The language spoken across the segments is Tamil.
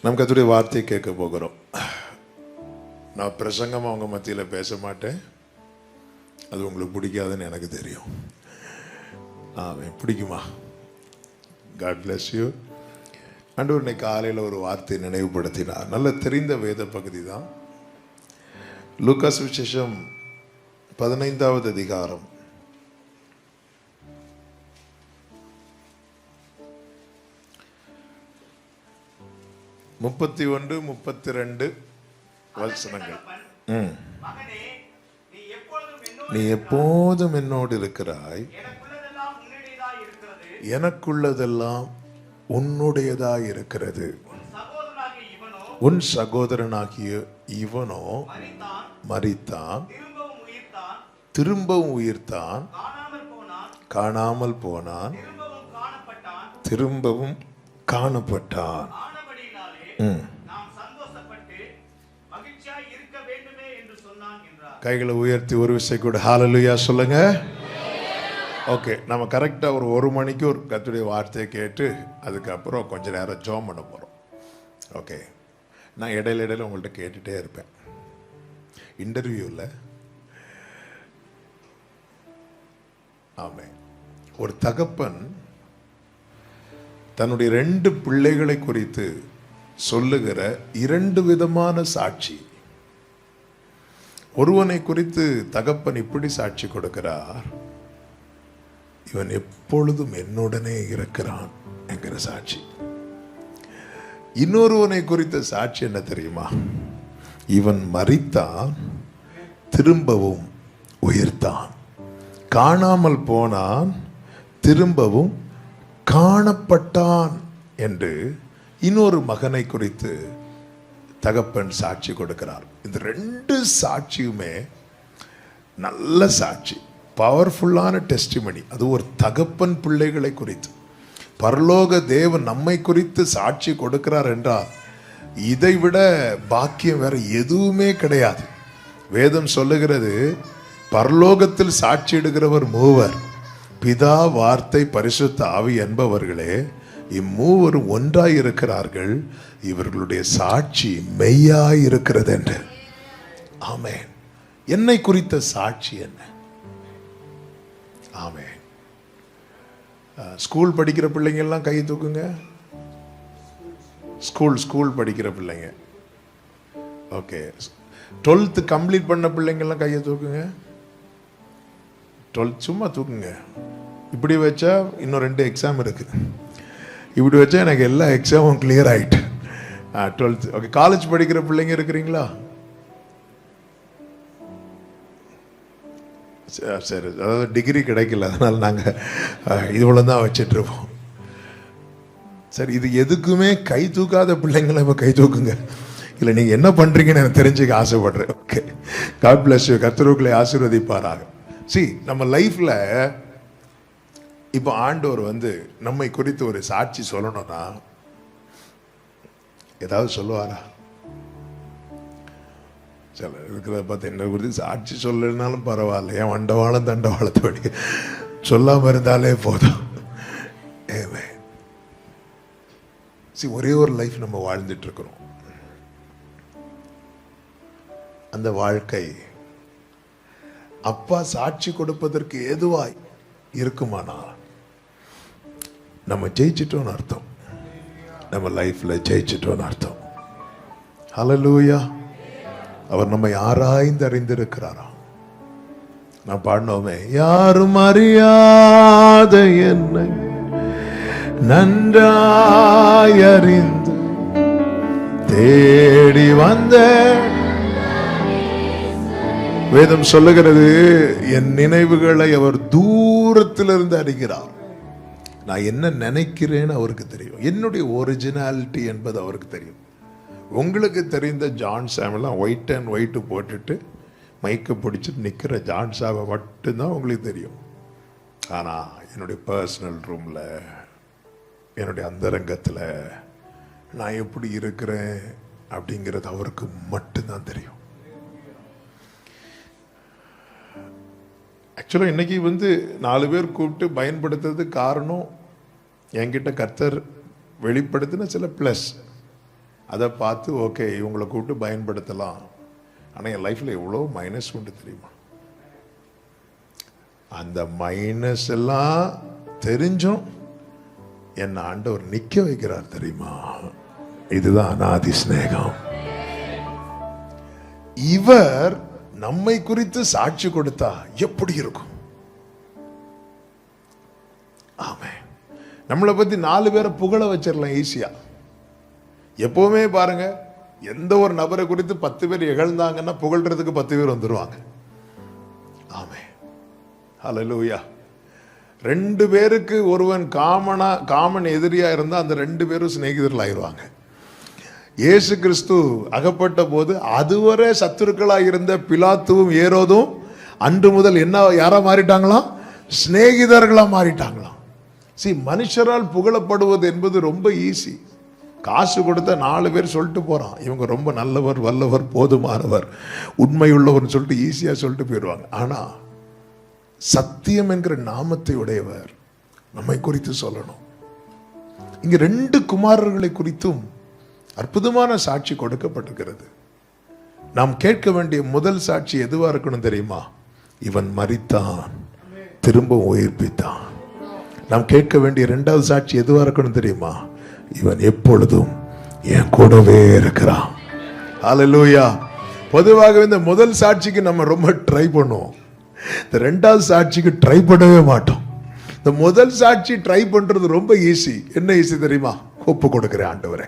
நம்ம கர்த்தருடைய வார்த்தையை கேட்க போகிறோம். நான் பிரசங்கமாக அவங்க மத்தியில் பேச மாட்டேன். அது உங்களுக்கு பிடிக்காதுன்னு எனக்கு தெரியும். பிடிக்குமா? God bless you. ஆண்டவர் இன்னைக்கு காலையில் ஒரு வார்த்தையை நினைவுபடுத்தினார். நல்ல தெரிந்த வேத பகுதி தான். லூக்கா சுவிசேஷம் 15வது அதிகாரம் 31, 32 வசனங்கள். நீ எப்போதும் என்னோடு இருக்கிறாய், எனக்குள்ளதெல்லாம் உன்னுடையதாய் இருக்கிறது. உன் சகோதரனாகிய இவனோ மரித்தான், திரும்பவும் உயிர்த்தான், காணாமல் போனான், திரும்பவும் காணப்பட்டான். கைகளை உயர்த்தி ஒரு விஷயம் கூட ஹalleluya சொல்லுங்க. ஓகே, நம்ம கரெக்டாக ஒரு மணிக்கு ஒரு கர்த்தருடைய வார்த்தையை கேட்டு அதுக்கப்புறம் கொஞ்ச நேரம் ஜெபம் பண்ண போகிறோம். ஓகே, நான் இடையில உங்கள்கிட்ட கேட்டுகிட்டே இருப்பேன். இன்டர்வியூவில் ஆமே ஒரு தகப்பன் தன்னுடைய 2 பிள்ளைகளை குறித்து சொல்லுகிற 2 விதமான சாட்சி. ஒருவனை குறித்து தகப்பன் இப்படி சாட்சி கொடுக்கிறார், இவன் எப்பொழுதும் என்னுடனே இருக்கிறான் என்கிற சாட்சி. இன்னொருவனை குறித்த சாட்சி என்ன தெரியுமா? இவன் மரித்தான், திரும்பவும் உயிர்த்தான், காணாமல் போனான், திரும்பவும் காணப்பட்டான் என்று இன்னொரு மகனை குறித்து தகப்பன் சாட்சி கொடுக்கிறார். இந்த 2 சாட்சியுமே நல்ல சாட்சி, பவர்ஃபுல்லான டெஸ்டிமனி. அது ஒரு தகப்பன் பிள்ளைகளை குறித்து. பரலோக தேவன் நம்மை குறித்து சாட்சி கொடுக்கிறார் என்றால் இதைவிட பாக்கியம் வேற எதுவுமே கிடையாது. வேதம் சொல்லுகிறது, பரலோகத்தில் சாட்சியிடுகிறவர் மூவர், பிதா, வார்த்தை, பரிசுத்த ஆவி என்பவர்களே, இம்மூவரும் ஒன்றாயிருக்கிறார்கள், இவர்களுடைய சாட்சி மெய்யாயிருக்கிறது என்று. ஆமென். என்னை குறித்த சாட்சி என்ன? ஆமென். ஸ்கூல் படிக்கிற பிள்ளைங்க எல்லாம் கை தூக்குங்க. ஸ்கூல் படிக்கிற பிள்ளைங்க. ஓகே, 12th கம்ப்ளீட் பண்ண பிள்ளைங்க எல்லாம் கையை தூக்குங்க. 12th சும்மா தூக்குங்க. இப்படி வச்சா இன்னும் 2 எக்ஸாம் இருக்கு. இப்படி வச்சா எனக்கு எல்லா எக்ஸாமும் கிளியர் ஆயிட்டு. 12th. ஓகே, காலேஜ் படிக்கிற பிள்ளைங்க இருக்கிறீங்களா? சரி, அதாவது டிகிரி கிடைக்கல, அதனால நாங்கள் இவ்வளோ தான் வச்சிட்ருப்போம். சரி, இது எதுக்குமே கை தூக்காத பிள்ளைங்களை இப்போ கை தூக்குங்க. இல்லை, நீங்கள் என்ன பண்ணுறீங்கன்னு எனக்கு தெரிஞ்சுக்க ஆசைப்படுறேன். Okay, God bless you. கர்த்தருக்குள்ளே ஆசீர்வதிப்பாராக. நம்ம லைஃப்பில் இப்போ ஆண்டவர் நம்மை குறித்து ஒரு சாட்சி சொல்லணும்னா ஏதாவது சொல்லுவாரா? சில இருக்கிறத பார்த்து என்ன குறித்து சாட்சி சொல்லனாலும் பரவாயில்ல, ஏன் வண்டவாளம் தண்டவாளத்தோடி சொல்லாமல் இருந்தாலே போதும். ஒரே ஒரு லைஃப் நம்ம வாழ்ந்துட்டு இருக்கிறோம். அந்த வாழ்க்கை அப்பா சாட்சி கொடுப்பதற்கு ஏதுவாய் இருக்குமானா நம்ம ஜெயிச்சிட்டோன்னு அர்த்தம். நம்ம லைஃப்ல ஜெயிச்சிட்டோன்னு அர்த்தம். ஹல்லேலூயா. அவர் நம்மை ஆராய்ந்து அறிந்திருக்கிறாராம். நான் பாடினோமே, யாரும் அறியாத என்னை நன்றாய் அறிந்து தேடி வந்த வேதம் சொல்லுகிறது, என் நினைவுகளை அவர் தூரத்திலிருந்து அறிகிறார். நான் என்ன நினைக்கிறேன்னு அவருக்கு தெரியும். என்னுடைய ஒரிஜினாலிட்டி என்பது அவருக்கு தெரியும். உங்களுக்கு தெரிந்த ஜான் சாமெல்லாம் ஒயிட் அண்ட் ஒயிட்டு போட்டுட்டு மைக்கை பிடிச்சிட்டு நிற்கிற ஜான் சாவை மட்டும்தான் உங்களுக்கு தெரியும். ஆனால் என்னுடைய பர்சனல் ரூமில், என்னுடைய அந்தரங்கத்தில் நான் எப்படி இருக்கிறேன் அப்படிங்கிறது அவருக்கு மட்டும்தான் தெரியும். ஆக்சுவலாக இன்றைக்கி 4 பேர் கூப்பிட்டு பயன்படுத்துறதுக்கு காரணம் என்கிட்ட கர்த்தர் வெளிப்படுத்தின சில ப்ளஸ். அதை பார்த்து ஓகே இவங்களை கூப்பிட்டு பயன்படுத்தலாம். ஆனால் என் லைஃப்ல எவ்வளோ மைனஸ் உண்டு தெரியுமா? அந்த மைனஸ் எல்லாம் தெரிஞ்சும் என்ன ஆண்டவர் நிக்க வைக்கிறார் தெரியுமா? இதுதான் அநாதி சிநேகம். இவர் நம்மை குறித்து சாட்சி கொடுத்தா எப்படி இருக்கும்? ஆமென். நம்மளை பத்தி 4 பேரை புகழ வச்சிடலாம் ஈஸியா. எப்பவுமே பாருங்க, எந்த ஒரு நபரை குறித்து 10 பேர் இகழ்ந்தாங்கன்னா புகழ்றதுக்கு 10 பேர் வந்துருவாங்க. ஆமென். ஹல்லேலூயா. 2 பேருக்கு ஒருவன் காமன் எதிரியா இருந்தா அந்த 2 பேரும் சிநேகிதர்கள் ஆயிடுவாங்க. இயேசு கிறிஸ்து அகப்பட்ட போது அதுவரை சத்துருக்களா இருந்த பிலாத்துவும் ஏரோதும் அன்று முதல் யாரா மாறிட்டாங்களாம்? சிநேகிதர்களா மாறிட்டாங்களாம். மனுஷரால் புகழப்படுவது என்பது ரொம்ப ஈஸி. காசு கொடுத்த 4 பேர் சொல்லிட்டு போறான், இவங்க ரொம்ப நல்லவர், வல்லவர், போதுமானவர், உண்மையுள்ளவர் சொல்லிட்டு ஈஸியா சொல்லிட்டு போயிடுவாங்க. ஆனா சத்தியம் என்கிற நாமத்தை உடையவர் நம்மை குறித்து சொல்லணும். இங்க 2 குமாரர்களை குறித்தும் அற்புதமான சாட்சி கொடுக்கப்பட்டிருக்கிறது. நாம் கேட்க வேண்டிய முதல் சாட்சி எதுவா இருக்கணும் தெரியுமா? இவன் மரித்தான், திரும்ப உயிர்ப்பித்தான். நாம் கேட்க வேண்டிய 2வது சாட்சி எதுவா இருக்கணும் தெரியுமா? இவன் எப்பொழுதும் என் கூடவே இருக்கிறான். ஹல்லேலூயா. பொதுவாகவே இந்த முதல் சாட்சிக்கு நம்ம ரொம்ப ட்ரை பண்ணுவோம், இந்த 2வது சாட்சிக்கு ட்ரை பண்ணவே மாட்டோம். இந்த முதல் சாட்சி ட்ரை பண்றது ரொம்ப ஈஸி. என்ன ஈஸி தெரியுமா? ஒப்பு கொடுக்கிறேன் ஆண்டவரே,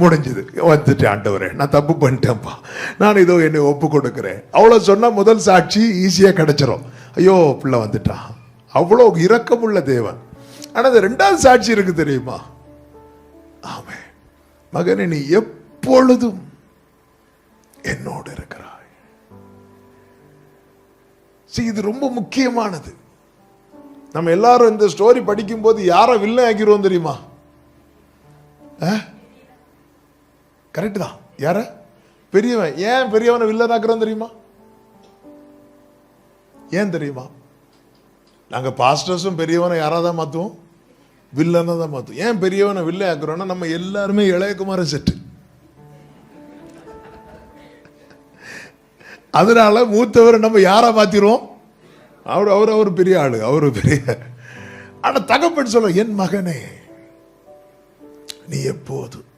முடிஞ்சது, வந்துட்டேன் ஆண்டவரே, நான் தப்பு பண்ணிட்டேன்ப்பா, நான் இதோ என்னை ஒப்பு கொடுக்கிறேன். அவ்வளவு சொன்னா முதல் சாட்சி ஈஸியா கிடைச்சிரும். ஐயோ பிள்ளை வந்துட்டான், அவ்வளோ இரக்கமுள்ள தேவன். ஆனா இந்த 2வது சாட்சி இருக்கு தெரியுமா? ஆமென், மகனே நீ எப்பொழுதும் என்னோடு இருக்கிறாய். இது ரொம்ப முக்கியமானது. நம்ம எல்லாரும் இந்த ஸ்டோரி படிக்கும் போது யாரை வில்லன் ஆக்கிடுவோம் தெரியுமா? கரெக்ட் தான். யார பெரியவன்? ஏன் பெரியவனை வில்லன் ஆக்குறோம் தெரியுமா? ஏன் தெரியுமா? நாங்க பாஸ்டர்ஸும் பெரியவனை யாராதான் மாத்துவோம்? வில்லனை தான் மாத்துவோம். ஏன் பெரியவனை வில்லன் ஆக்குறோம்னா நம்ம எல்லாருமே இளையகுமார செட்டு. அதனால மூத்தவரை நம்ம யாரா மாத்திருவோம்? அவர் பெரிய ஆளு, அவரு பெரிய. ஆனா தகப்பன் சொல்ல, என் மகனே நீ எப்போதும்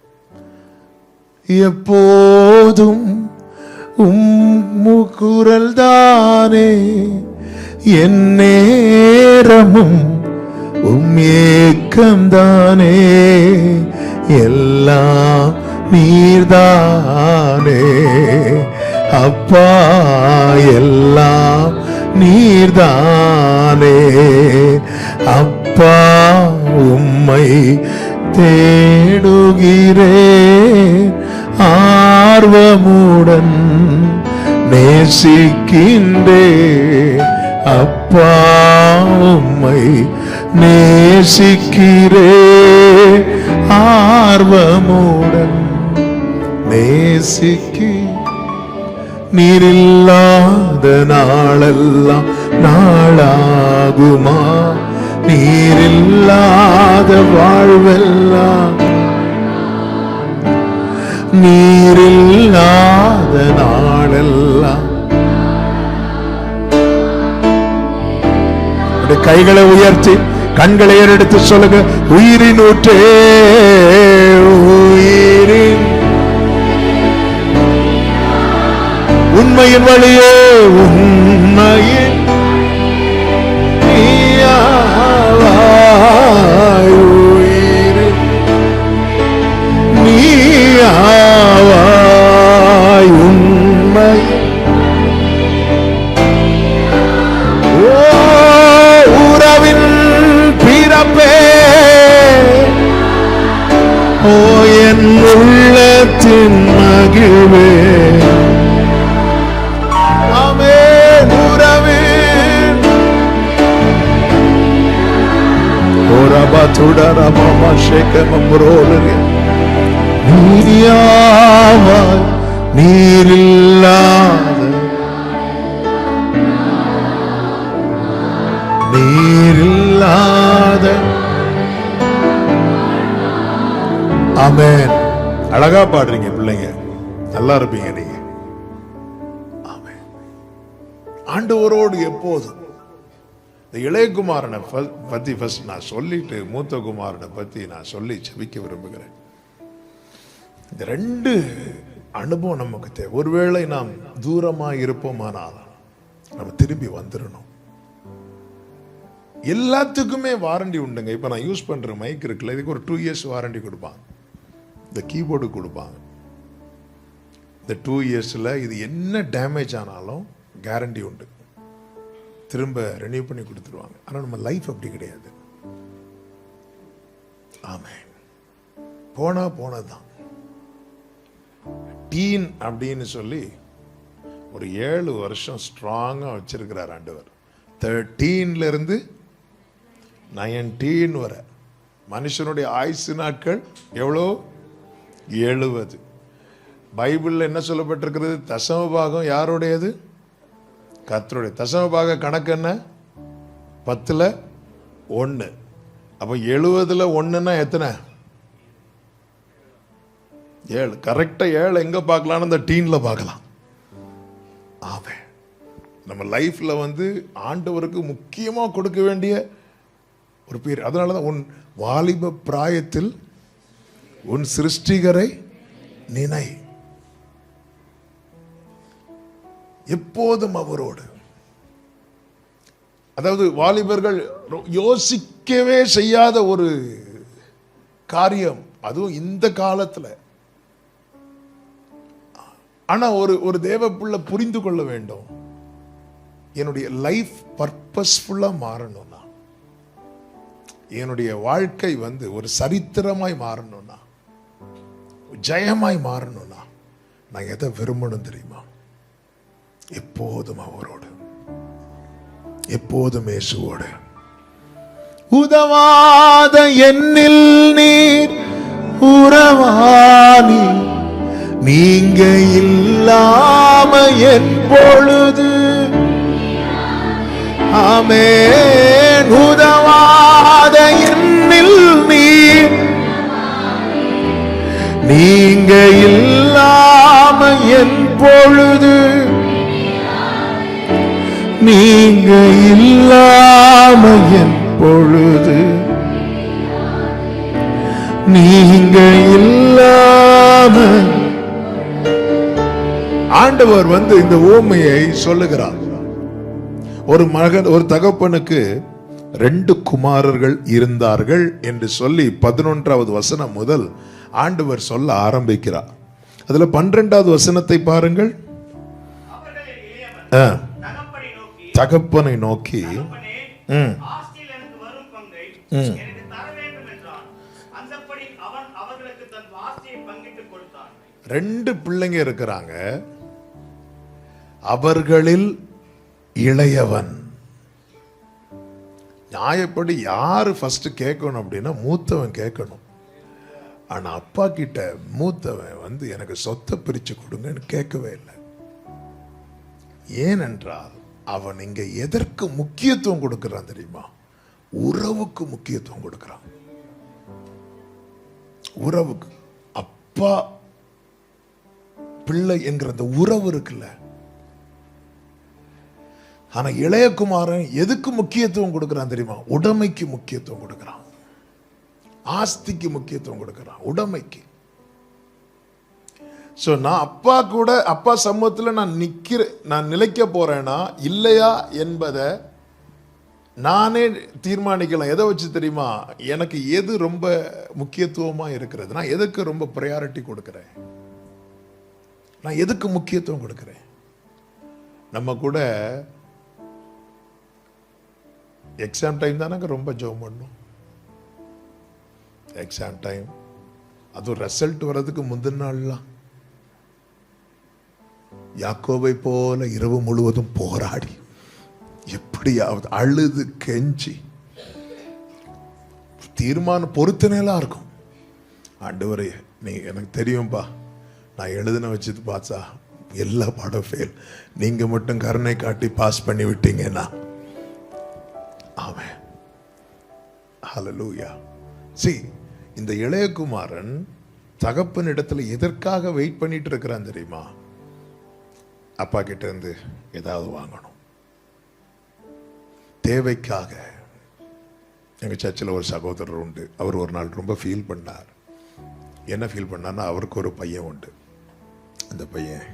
குரல் தானே, என் நேரமும் ஏக்கம் தானே, எல்லாம் நீர்தானே அப்பா, எல்லாம் நீர்தானே அப்பா, உம்மை தேடுகிறேன் ஆர்வமுடன், நேசிக்கின்றேன் அப்பா, உம்மை நேசிக்கிறேன் ஆர்வமுடன், நேசிக்கி. நீரில்லாத நாளெல்லாம் நாளாகுமா? நீரில்லாத வாழ்வெல்லாம், நீரில்லாத நாளெல்லாம். கைகளை உயர்த்தி கண்களை ஏறெடுத்து சொல்லுங்க, உயிரின் ஊற்றே, உயிரின் உண்மையின் வழியே, உண்மையின் நீயாவாய், உயிரின் நீயாவாய், உண்மை உறவின் பிறப்பே, ஓ என் உள்ளத்தின் மகிழ்வே, நீரில்லாத. ஆமென். அழகா பாடுறீங்க பிள்ளைங்க, நல்லா இருப்பீங்க நீங்க. ஆமென். ஆண்டவரோடு எப்போதும். இந்த இளையகுமாரனை பத்தி ஃபர்ஸ்ட் நான் சொல்லிட்டு மூத்த குமாரனை பத்தி நான் சொல்லி ஜெபிக்க விரும்புகிறேன். இந்த ரெண்டு அனுபவம் நமக்கு தேவை. ஒருவேளை நாம் தூரமா இருப்போமானால் நம்ம திரும்பி வந்துடணும். எல்லாத்துக்குமே வாரண்டி உண்டுங்க. இப்ப நான் யூஸ் பண்ற மைக் இருக்குல்ல, இதுக்கு ஒரு 2 years வாரண்டி கொடுப்பாங்க. இந்த கீபோர்டு கொடுப்பாங்க. இந்த 2 yearsல இது என்ன டேமேஜ் ஆனாலும் கேரண்டி உண்டு, திரும்ப ரெனியூ பண்ணி கொடுத்துருவாங்க. ஆனா நம்ம லைஃப் அப்படி கிடையாது. ஆமென். போனதுதான். டீன் அப்படின்னு சொல்லி ஒரு 7 வருஷம் ஸ்ட்ராங்கா வச்சிருக்கிறார் ஆண்டவர். 13ல இருந்து 19 வரை. மனுஷனுடைய ஆயுசு நாட்கள் எவ்வளோ? 70. பைபிள்ல என்ன சொல்லப்பட்டிருக்கிறது? தசம பாகம் யாருடையது? கர்த்தருடைய. தசம பாக கணக்கு என்ன? 10ல் 1. அப்ப 70ல் 1ன்னா எத்தனை? 7. கரெக்டா 7 எங்க பார்க்கலாம்னு அந்த டீன்ல பார்க்கலாம். ஆமென். நம்ம லைஃப்ல ஆண்டவருக்கு முக்கியமா கொடுக்க வேண்டிய ஒரு பேர். அதனாலதான் உன் வாலிப பிராயத்தில் உன் சிருஷ்டிகரை நினை, எப்போதும் அவரோடு. அதாவது வாலிபர்கள் யோசிக்கவே செய்யாத ஒரு காரியம், அதுவும் இந்த காலத்துல. ஆனா ஒரு தேவ பிள்ளை புரிந்து கொள்ள வேண்டும், என்னுடைய லைஃப் பர்பஸ்ஃபுல்லா மாறணும்னா, என்னுடைய வாழ்க்கை ஒரு சரித்திரமாய் மாறணும்னா, ஜெயமாய் மாறணும்னா நான் எதை விரும்பணும் தெரியுமா? எப்போதும் அவரோடு, எப்போதும் இயேசுவோடு. உதவாத என்னில் நீர் உறவானி, நீங்க இல்லாம என் பொழுது. ஆமென். உதவாத என்னில் நீர், நீங்க இல்லாம என் பொழுது, நீங்க இல்லாம என் பொழுது, நீங்க இல்லாம. ஆண்டவர் இந்த ஊமையை சொல்லுகிறார். ஒரு மகன், ஒரு தகப்பனுக்கு 2 குமாரர்கள் இருந்தார்கள் என்று சொல்லி 11வது வசனம் முதல் ஆண்டவர் சொல்ல ஆரம்பிக்கிறார். அதுல 12வது வசனத்தை பாருங்கள். தகப்பனை நோக்கி, ரெண்டு பிள்ளைங்க இருக்கிறாங்க, அவர்களில் இளையவன். நியாயப்படி யாரு ஃபர்ஸ்ட் கேட்கணும் அப்படின்னா மூத்தவன் கேட்கணும். ஆனா அப்பா கிட்ட மூத்தவன் எனக்கு சொத்தை பிரிச்சு கொடுங்கன்னு கேட்கவே இல்லை. ஏனென்றால் அவன் இங்க எதற்கு முக்கியத்துவம் கொடுக்கிறான் தெரியுமா? உறவுக்கு முக்கியத்துவம் கொடுக்கிறான். உறவுக்கு. அப்பா பிள்ளை என்கிற அந்த உறவு இருக்குல்ல. ஆனா இளையகுமாரன் எதுக்கு முக்கியத்துவம் கொடுக்கிறான் தெரியுமா? உடைமைக்கு முக்கியத்துவம் கொடுக்கிறான், ஆஸ்திக்கு முக்கியத்துவம் கொடுக்கிறான், உடைமைக்கு. சோ நான் அப்பா கூட, அப்பா சமூகத்தில் நான் நிலைக்க போறேனா இல்லையா என்பதை நானே தீர்மானிக்கலாம். எதை வச்சு தெரியுமா? எனக்கு எது ரொம்ப முக்கியத்துவமா இருக்கிறது, நான் எதுக்கு ரொம்ப ப்ரையாரிட்டி கொடுக்கிறேன், நான் எதுக்கு முக்கியத்துவம் கொடுக்கிறேன். நம்ம கூட எக்ஸாம் டைம் தானங்க ரொம்ப ஜெபம் பண்ணும். எக்ஸாம் டைம், அதுவும் ரிசல்ட் வர்றதுக்கு முந்தின நாள்லாம் யாக்கோபை போல இரவு முழுவதும் போராடி எப்படியாவது அழுது கெஞ்சி தீர்மானம் பொறுத்தனேலாம் இருக்கும். ஆண்டவரே நீ எனக்கு தெரியும்பா, நான் எழுதுன வச்சது பாசா எல்லா பாடம் ஃபெயில், நீங்க மட்டும் கருணை காட்டி பாஸ் பண்ணி விட்டீங்கன்னா. ஆமென், ஹல்லேலூயா. See, இந்த இளையகுமாரன் தகப்பன் இடத்துல எதற்காக வெயிட் பண்ணிட்டு இருக்கிறான் தெரியுமா? அப்பா கிட்ட இருந்து ஏதாவது வாங்கணும், தேவைக்காக. எங்க சர்ச்சில் ஒரு சகோதரர் உண்டு. அவர் ஒரு நாள் ரொம்ப ஃபீல் பண்ணார். என்ன ஃபீல் பண்ணார்னா, அவருக்கு ஒரு பையன் உண்டு. அந்த பையன்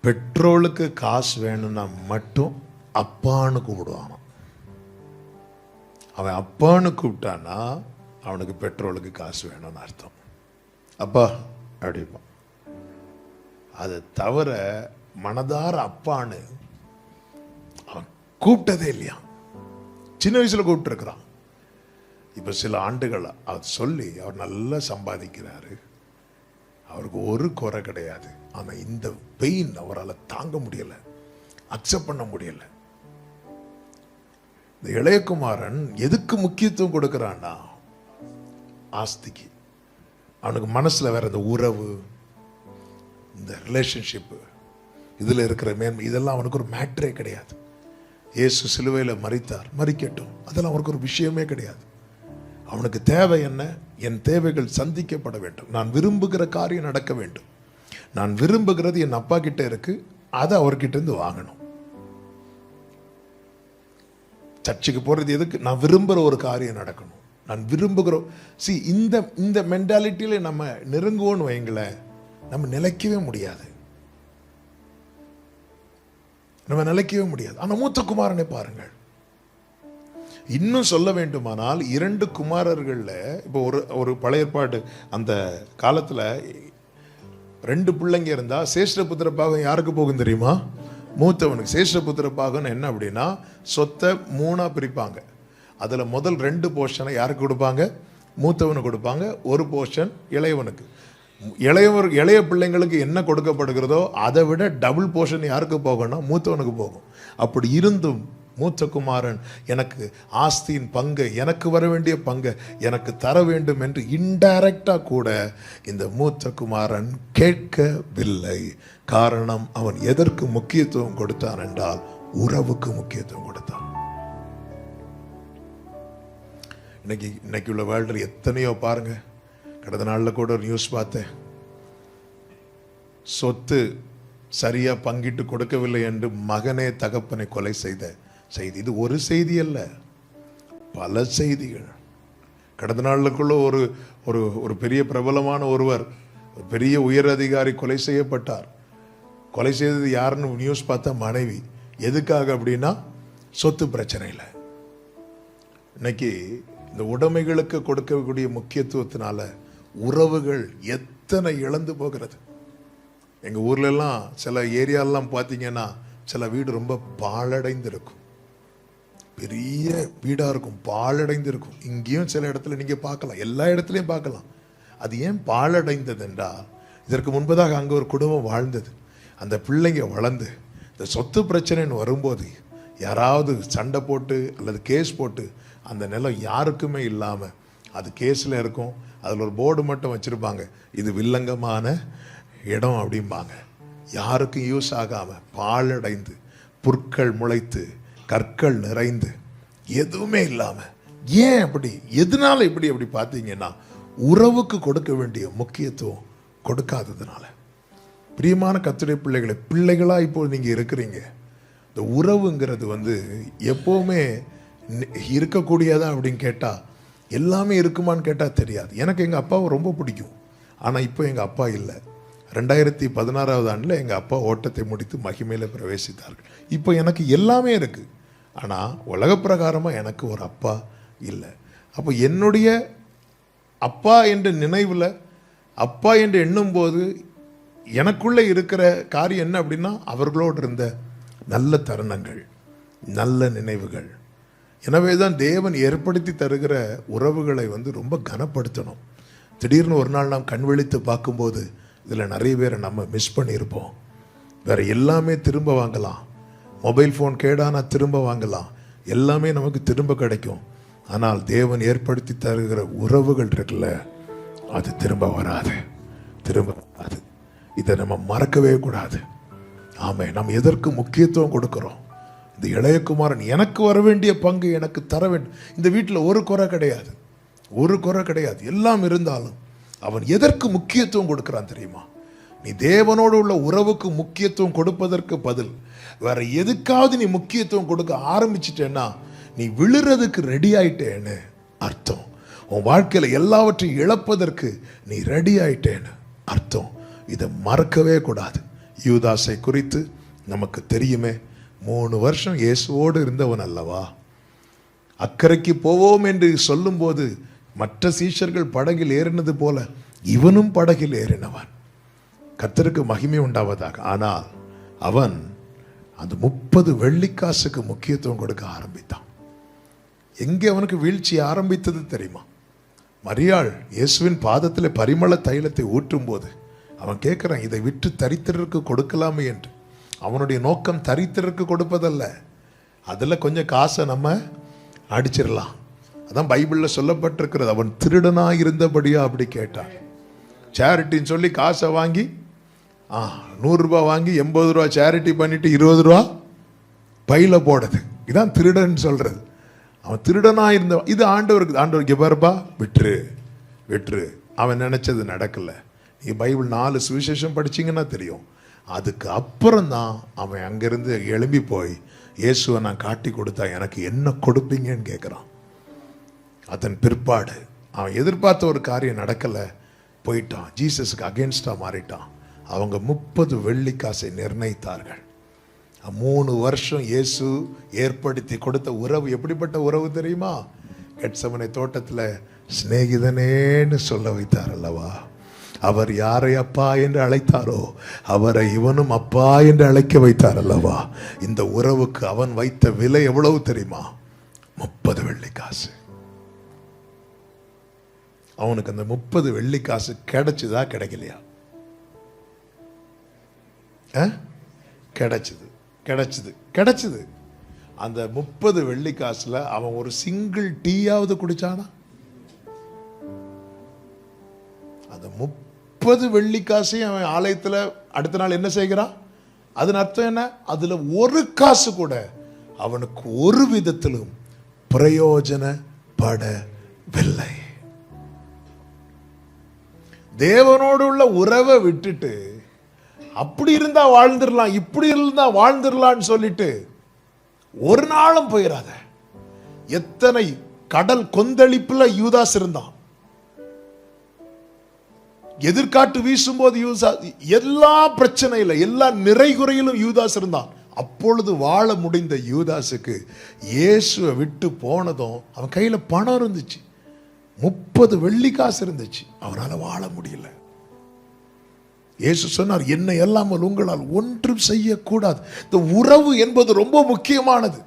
பெட்ரோலுக்கு காசு வேணும்னா மட்டும் அப்பான்னு கூப்பிடுவான். அவன் அப்பான்னு கூப்பிட்டானா அவனுக்கு பெட்ரோலுக்கு காசு வேணும்னு அர்த்தம். அப்பா அப்படிப்பான். அதை தவிர மனதார அப்பான்னு அவன் கூப்பிட்டதே இல்லையா. சின்ன வயசுல கூப்பிட்டு இருக்கிறான். இப்ப சில ஆண்டுகள் அது சொல்லி அவர் நல்லா சம்பாதிக்கிறாரு. அவருக்கு ஒரு குறை கிடையாது. ஆனா இந்த பெயின் அவரால் தாங்க முடியல, அக்செப்ட் பண்ண முடியல. இந்த இளையகுமாரன் எதுக்கு முக்கியத்துவம் கொடுக்கிறான்னா, ஆஸ்திக்கு. அவனுக்கு மனசுல வேற இந்த உறவு, இந்த ரிலேஷன்ஷிப், இதுல இருக்கிற மேன்மை, இதெல்லாம் அவனுக்கு ஒரு மேட்டரே கிடையாது. இயேசு சிலுவையில் மரித்தார், மரிக்கட்டும், அதெல்லாம் அவனுக்கு ஒரு விஷயமே கிடையாது. அவனுக்கு தேவை என்ன? என் தேவைகள் சந்திக்கப்பட வேண்டும், நான் விரும்புகிற காரியம் நடக்க வேண்டும், நான் விரும்புகிறது என் அப்பா கிட்ட இருக்கு, அதை அவர்கிட்ட இருந்து வாங்கணும். சர்ச்சுக்கு போறது எதுக்கு? நான் விரும்புகிற ஒரு காரியம் நடக்கணும், நான் விரும்புகிறோம். இந்த மென்டாலிட்டியில நம்ம நெருங்குவோன்னு வைங்களேன், நம்ம நிலைக்கவே முடியாது, நம்ம நிலைக்கவே முடியாது. ஆனா மூத்த குமாரனை பாருங்கள். இன்னும் சொல்ல வேண்டுமானால் 2 குமாரர்கள்ல, இப்போ ஒரு பழைய ஏற்பாடு அந்த காலத்துல 2 பிள்ளைங்க இருந்தா சேஷ்டபுத்திர பாகம் யாருக்கு போகும் தெரியுமா? மூத்தவனுக்கு. சேஷ்டபுத்திர பாகம் என்ன அப்படின்னா, சொத்தை 3ஆ பிரிப்பாங்க. அதுல முதல் 2 போர்ஷனை யாருக்கு கொடுப்பாங்க? மூத்தவனுக்கு கொடுப்பாங்க. ஒரு போர்ஷன் இளையவனுக்கு. இளைய பிள்ளைங்களுக்கு என்ன கொடுக்கப்படுகிறதோ அதை விட டபுள் போர்ஷன் யாருக்கு போகணும்னா மூத்தவனுக்கு போகும். அப்படி இருந்தும் மூத்த குமாரன் எனக்கு ஆஸ்தியின் பங்கு, எனக்கு வர வேண்டிய பங்கு எனக்கு தர வேண்டும் என்று இன்டைரக்டா கூட இந்த மூத்த குமாரன் கேட்கவில்லை. காரணம், அவன் எதற்கு முக்கியத்துவம் கொடுத்தான் என்றால் உறவுக்கு முக்கியத்துவம் கொடுத்தான். இன்னைக்கு உள்ள வேர்ல்டில் எத்தனையோ பாருங்க. கடந்த நாளில் கூட ஒரு நியூஸ் பார்த்தேன். சொத்து சரியா பங்கிட்டு கொடுக்கவில்லை என்று மகனே தகப்பனை கொலை செய்த செய்தி. இது ஒரு செய்தி அல்ல, பல செய்திகள். கடந்த நாளுக்குள்ள ஒரு பெரிய பிரபலமான ஒருவர், பெரிய உயர் அதிகாரி கொலை செய்யப்பட்டார். கொலை செய்தது யாருன்னு நியூஸ் பார்த்தா மனைவி. எதுக்காக அப்படின்னா சொத்து பிரச்சனையில். இன்னைக்கு இந்த உடைமைகளுக்கு கொடுக்கக்கூடிய முக்கியத்துவத்தினால உறவுகள் எத்தனை இழந்து போகிறது. எங்க ஊர்ல எல்லாம் சில ஏரியாலாம் பார்த்தீங்கன்னா சில வீடு ரொம்ப பாழடைந்து இருக்கும், பெரிய வீடா இருக்கும், பாழடைந்து இருக்கும். இங்கேயும் சில இடத்துல நீங்க பார்க்கலாம், எல்லா இடத்துலையும் பார்க்கலாம். அது ஏன் பாழடைந்தது என்றால், இதற்கு முன்பதாக அங்கே ஒரு குடும்பம் வாழ்ந்தது. அந்த பிள்ளைங்க வளர்ந்து இந்த சொத்து பிரச்சனைன்னு வரும்போது யாராவது சண்டை போட்டு அல்லது கேஸ் போட்டு அந்த நிலம் யாருக்குமே இல்லாமல் அது கேஸில் இருக்கும். அதில் ஒரு போர்டு மட்டும் வச்சுருப்பாங்க, இது வில்லங்கமான இடம் அப்படிம்பாங்க. யாருக்கும் யூஸ் ஆகாமல் பாழடைந்து புற்கள் முளைத்து கற்கள் நிறைந்து எதுவுமே இல்லாமல். ஏன் அப்படி? எதனால இப்படி அப்படி பார்த்தீங்கன்னா, உறவுக்கு கொடுக்க வேண்டிய முக்கியத்துவம் கொடுக்காததுனால. பிரியமான கர்த்தருடைய பிள்ளைகளை, பிள்ளைகளா இப்போ நீங்க இருக்கிறீங்க. இந்த உறவுங்கிறது எப்பவுமே இருக்கக்கூடியதா அப்படின்னு கேட்டா, எல்லாமே இருக்குமான்னு கேட்டா தெரியாது. எனக்கு எங்க அப்பாவை ரொம்ப பிடிக்கும். ஆனா இப்போ எங்க அப்பா இல்லை. 2016ஆவது ஆண்டுல எங்க அப்பா ஓட்டத்தை முடித்து மகிமையில பிரவேசித்தார்கள். இப்போ எனக்கு எல்லாமே இருக்கு, ஆனா உலக பிரகாரமா எனக்கு ஒரு அப்பா இல்லை. அப்போ என்னுடைய அப்பா என்ற நினைவுல, அப்பா என்று எண்ணும் போது எனக்குள்ள இருக்கிற காரியம் என்ன அப்படின்னா, அவர்களோடு இருந்த நல்ல தருணங்கள், நல்ல நினைவுகள். எனவே தான் தேவன் ஏற்படுத்தி தருகிற உறவுகளை ரொம்ப கனப்படுத்தணும். திடீர்னு ஒரு நாள் நாம் கண் விழித்து பார்க்கும்போது இதில் நிறைய பேரை நம்ம மிஸ் பண்ணியிருப்போம். வேற எல்லாமே திரும்ப வாங்கலாம், மொபைல் ஃபோன் கேடானா திரும்ப வாங்கலாம், எல்லாமே நமக்கு திரும்ப கிடைக்கும். ஆனால் தேவன் ஏற்படுத்தி தருகிற உறவுகள் இருக்குல்ல, அது திரும்ப வராது, திரும்ப வராது. இதை நம்ம மறக்கவே கூடாது. ஆமே, நம்ம எதற்கு முக்கியத்துவம் கொடுக்கிறோம்? இந்த இளையகுமாரன் எனக்கு வர வேண்டிய பங்கு எனக்கு தர வேண்டும். இந்த வீட்டில் ஒரு குறை கிடையாது, ஒரு குறை கிடையாது. எல்லாம் இருந்தாலும் அவன் எதற்கு முக்கியத்துவம் கொடுக்கிறான் தெரியுமா? நீ தேவனோடு உள்ள உறவுக்கு முக்கியத்துவம் கொடுப்பதற்கு பதில் வேற எதுக்காவது நீ முக்கியத்துவம் கொடுக்க ஆரம்பிச்சிட்டேன்னா நீ விழுறதுக்கு ரெடி ஆயிட்டேன்னு அர்த்தம். உன் வாழ்க்கையில எல்லாவற்றையும் இழப்பதற்கு நீ ரெடி ஆயிட்டேன்னு அர்த்தம். இதை மறக்கவே கூடாது. யூதாசை குறித்து நமக்கு தெரியுமே, 3 வருஷம் இயேசுவோடு இருந்தவன் அல்லவா? அக்கறைக்கு போவோம் என்று சொல்லும் போது மற்ற சீஷர்கள் படகில் ஏறினது போல இவனும் படகில் ஏறினவன். கர்த்தருக்கு மகிமை உண்டாவதாக. ஆனால் அவன் அந்த 30 வெள்ளிக்காசுக்கு முக்கியத்துவம் கொடுக்க ஆரம்பித்தான். எங்கே அவனுக்கு வீழ்ச்சி ஆரம்பித்தது தெரியுமா? மரியாள் இயேசுவின் பாதத்தில் பரிமள தைலத்தை ஊற்றும் போது அவன் கேட்கிறான், இதை விட்டு தரித்திரருக்கு கொடுக்கலாமே என்று. அவனுடைய நோக்கம் தரித்திரருக்கு கொடுப்பதல்ல, அதில் கொஞ்சம் காசை நம்ம அடிச்சிடலாம். அதான் பைபிளில் சொல்லப்பட்டிருக்கிறது. அவன் திருடனாக இருந்தபடியா அப்படி கேட்டான். சேரிட்டின்னு சொல்லி காசை வாங்கி 100 ரூபாய் வாங்கி 80 ரூபா சேரிட்டி பண்ணிட்டு 20 ரூபா பையில போடுறது. இதான் திருடன் சொல்றது. அவன் திருடனா இருந்த இது ஆண்டவருக்கு பாருப்பா விட்டுரு. அவன் நினைச்சது நடக்கல. நீ பைபிள் 4 சுவிசேஷம் படிச்சீங்கன்னா தெரியும். அதுக்கு அப்புறம் தான் அவன் அங்கிருந்து எழும்பி போய் இயேசுவை நான் காட்டி கொடுத்தா எனக்கு என்ன கொடுப்பீங்கன்னு கேட்குறான். அதன் பிற்பாடு அவன் எதிர்பார்த்த ஒரு காரியம் நடக்கல, போயிட்டான். ஜீசஸுக்கு அகேன்ஸ்டா மாறிட்டான். அவங்க 30 வெள்ளிக்காசை நிர்ணயித்தார்கள். 3 வருஷம் இயேசு ஏற்படுத்தி கொடுத்த உறவு எப்படிப்பட்ட உறவு தெரியுமா? கெத்செமனே தோட்டத்தில் சிநேகிதனேன்னு சொல்ல வைத்தார் அல்லவா? அவர் யாரை அப்பா என்று அழைத்தாரோ அவரை இவனும் அப்பா என்று அழைக்க வைத்தார் அல்லவா? இந்த உறவுக்கு அவன் வைத்த விலை எவ்வளவு தெரியுமா? 30 வெள்ளிக்காசு. அவனுக்கு அந்த 30 வெள்ளிக்காசு கிடைச்சுதா கிடைக்கலையா? கிடைச்சது. அந்த 30 வெள்ளிக்காசுல அவன் ஒரு சிங்கிள் டீயாவது குடிச்சானா? அந்த 30 வெள்ளிக்காசையும் அவன் ஆலயத்தில் அடுத்த நாள் என்ன செய்கிறான்? அதன் அர்த்தம் என்ன? அதுல ஒரு காசு கூட அவனுக்கு ஒரு விதத்திலும் பிரயோஜனப்படவில்லை. தேவனோடு உள்ள உறவை விட்டுட்டு அப்படி இருந்தா வாழ்ந்துடலாம், இப்படி இருந்தா வாழ்ந்துடலான்னு சொல்லிட்டு ஒரு நாளும் போயிடாத. எத்தனை கடல் கொந்தளிப்புல யூதாஸ் இருந்தான். எதிர்காட்டு வீசும் போது எல்லா பிரச்சனையில எல்லா நிறைகுறையிலும் யூதாஸ் இருந்தான். அப்பொழுது வாழ முடிந்த யூதாஸுக்கு இயேசுவை விட்டு போனதும் அவன் கையில பணம் இருந்துச்சு, 30 வெள்ளிக்காசு இருந்துச்சு. அவரால் வாழ முடியல. இயேசு சொன்னார், என்னை அல்லாமல் உங்களால் ஒன்றும் செய்யக்கூடாது. இந்த உறவு என்பது ரொம்ப முக்கியமானது.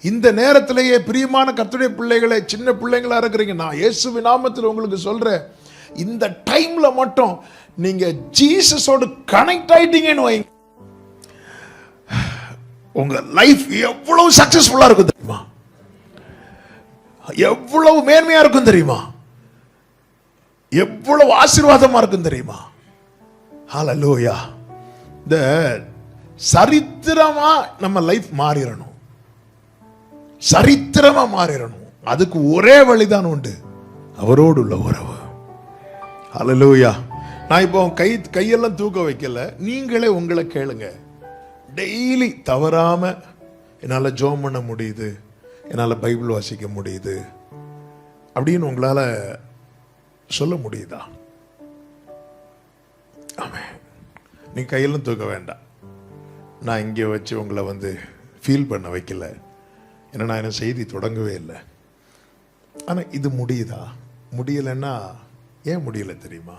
இந்த நேரத்திலேயே பிரியமான கர்த்தருடைய பிள்ளைகளை, சின்ன பிள்ளைங்களா இருக்கிறீங்க, நான் இயேசுவின் நாமத்தில் உங்களுக்கு சொல்றேன், இந்த டைம்ல மட்டும் நீங்க ஜீசஸோடு கனெக்ட் ஆயிட்டீங்கன்னு வைங்க, உங்க லைஃப் எவ்வளவு சக்சஸ்ஃபுல்லா இருக்கும் தெரியுமா? எவ்வளவு மேன்மையா இருக்கும் தெரியுமா? எவ்வளவு ஆசீர்வாதமா இருக்கும் தெரியுமா? ஹல்லேலூயா. இந்த சரித்திரமா நம்ம லைஃப் மாறிடணும், சரித்திரமா மாறிடணும். அதுக்கு ஒரே வழிதான் உண்டு, அவரோடு உள்ள உறவு. ஹல்லேலூயா. நான் இப்போ கையெல்லாம் தூக்க வைக்கல, நீங்களே உங்களை கேளுங்க. டெய்லி தவறாம என்னால ஜெபம் பண்ண முடியுது, என்னால பைபிள் வாசிக்க முடியுது அப்படின்னு உங்களால சொல்ல முடியுதா? ஆமென். நீ கையெல்லாம் தூக்க வேண்டாம். நான் இங்கே வச்சு உங்களை ஃபீல் பண்ண வைக்கல, ஏன்னா நான் என்ன செய்தி தொடங்கவே இல்லை. ஆனால் இது முடியுதா? முடியலைன்னா ஏன் முடியல தெரியுமா?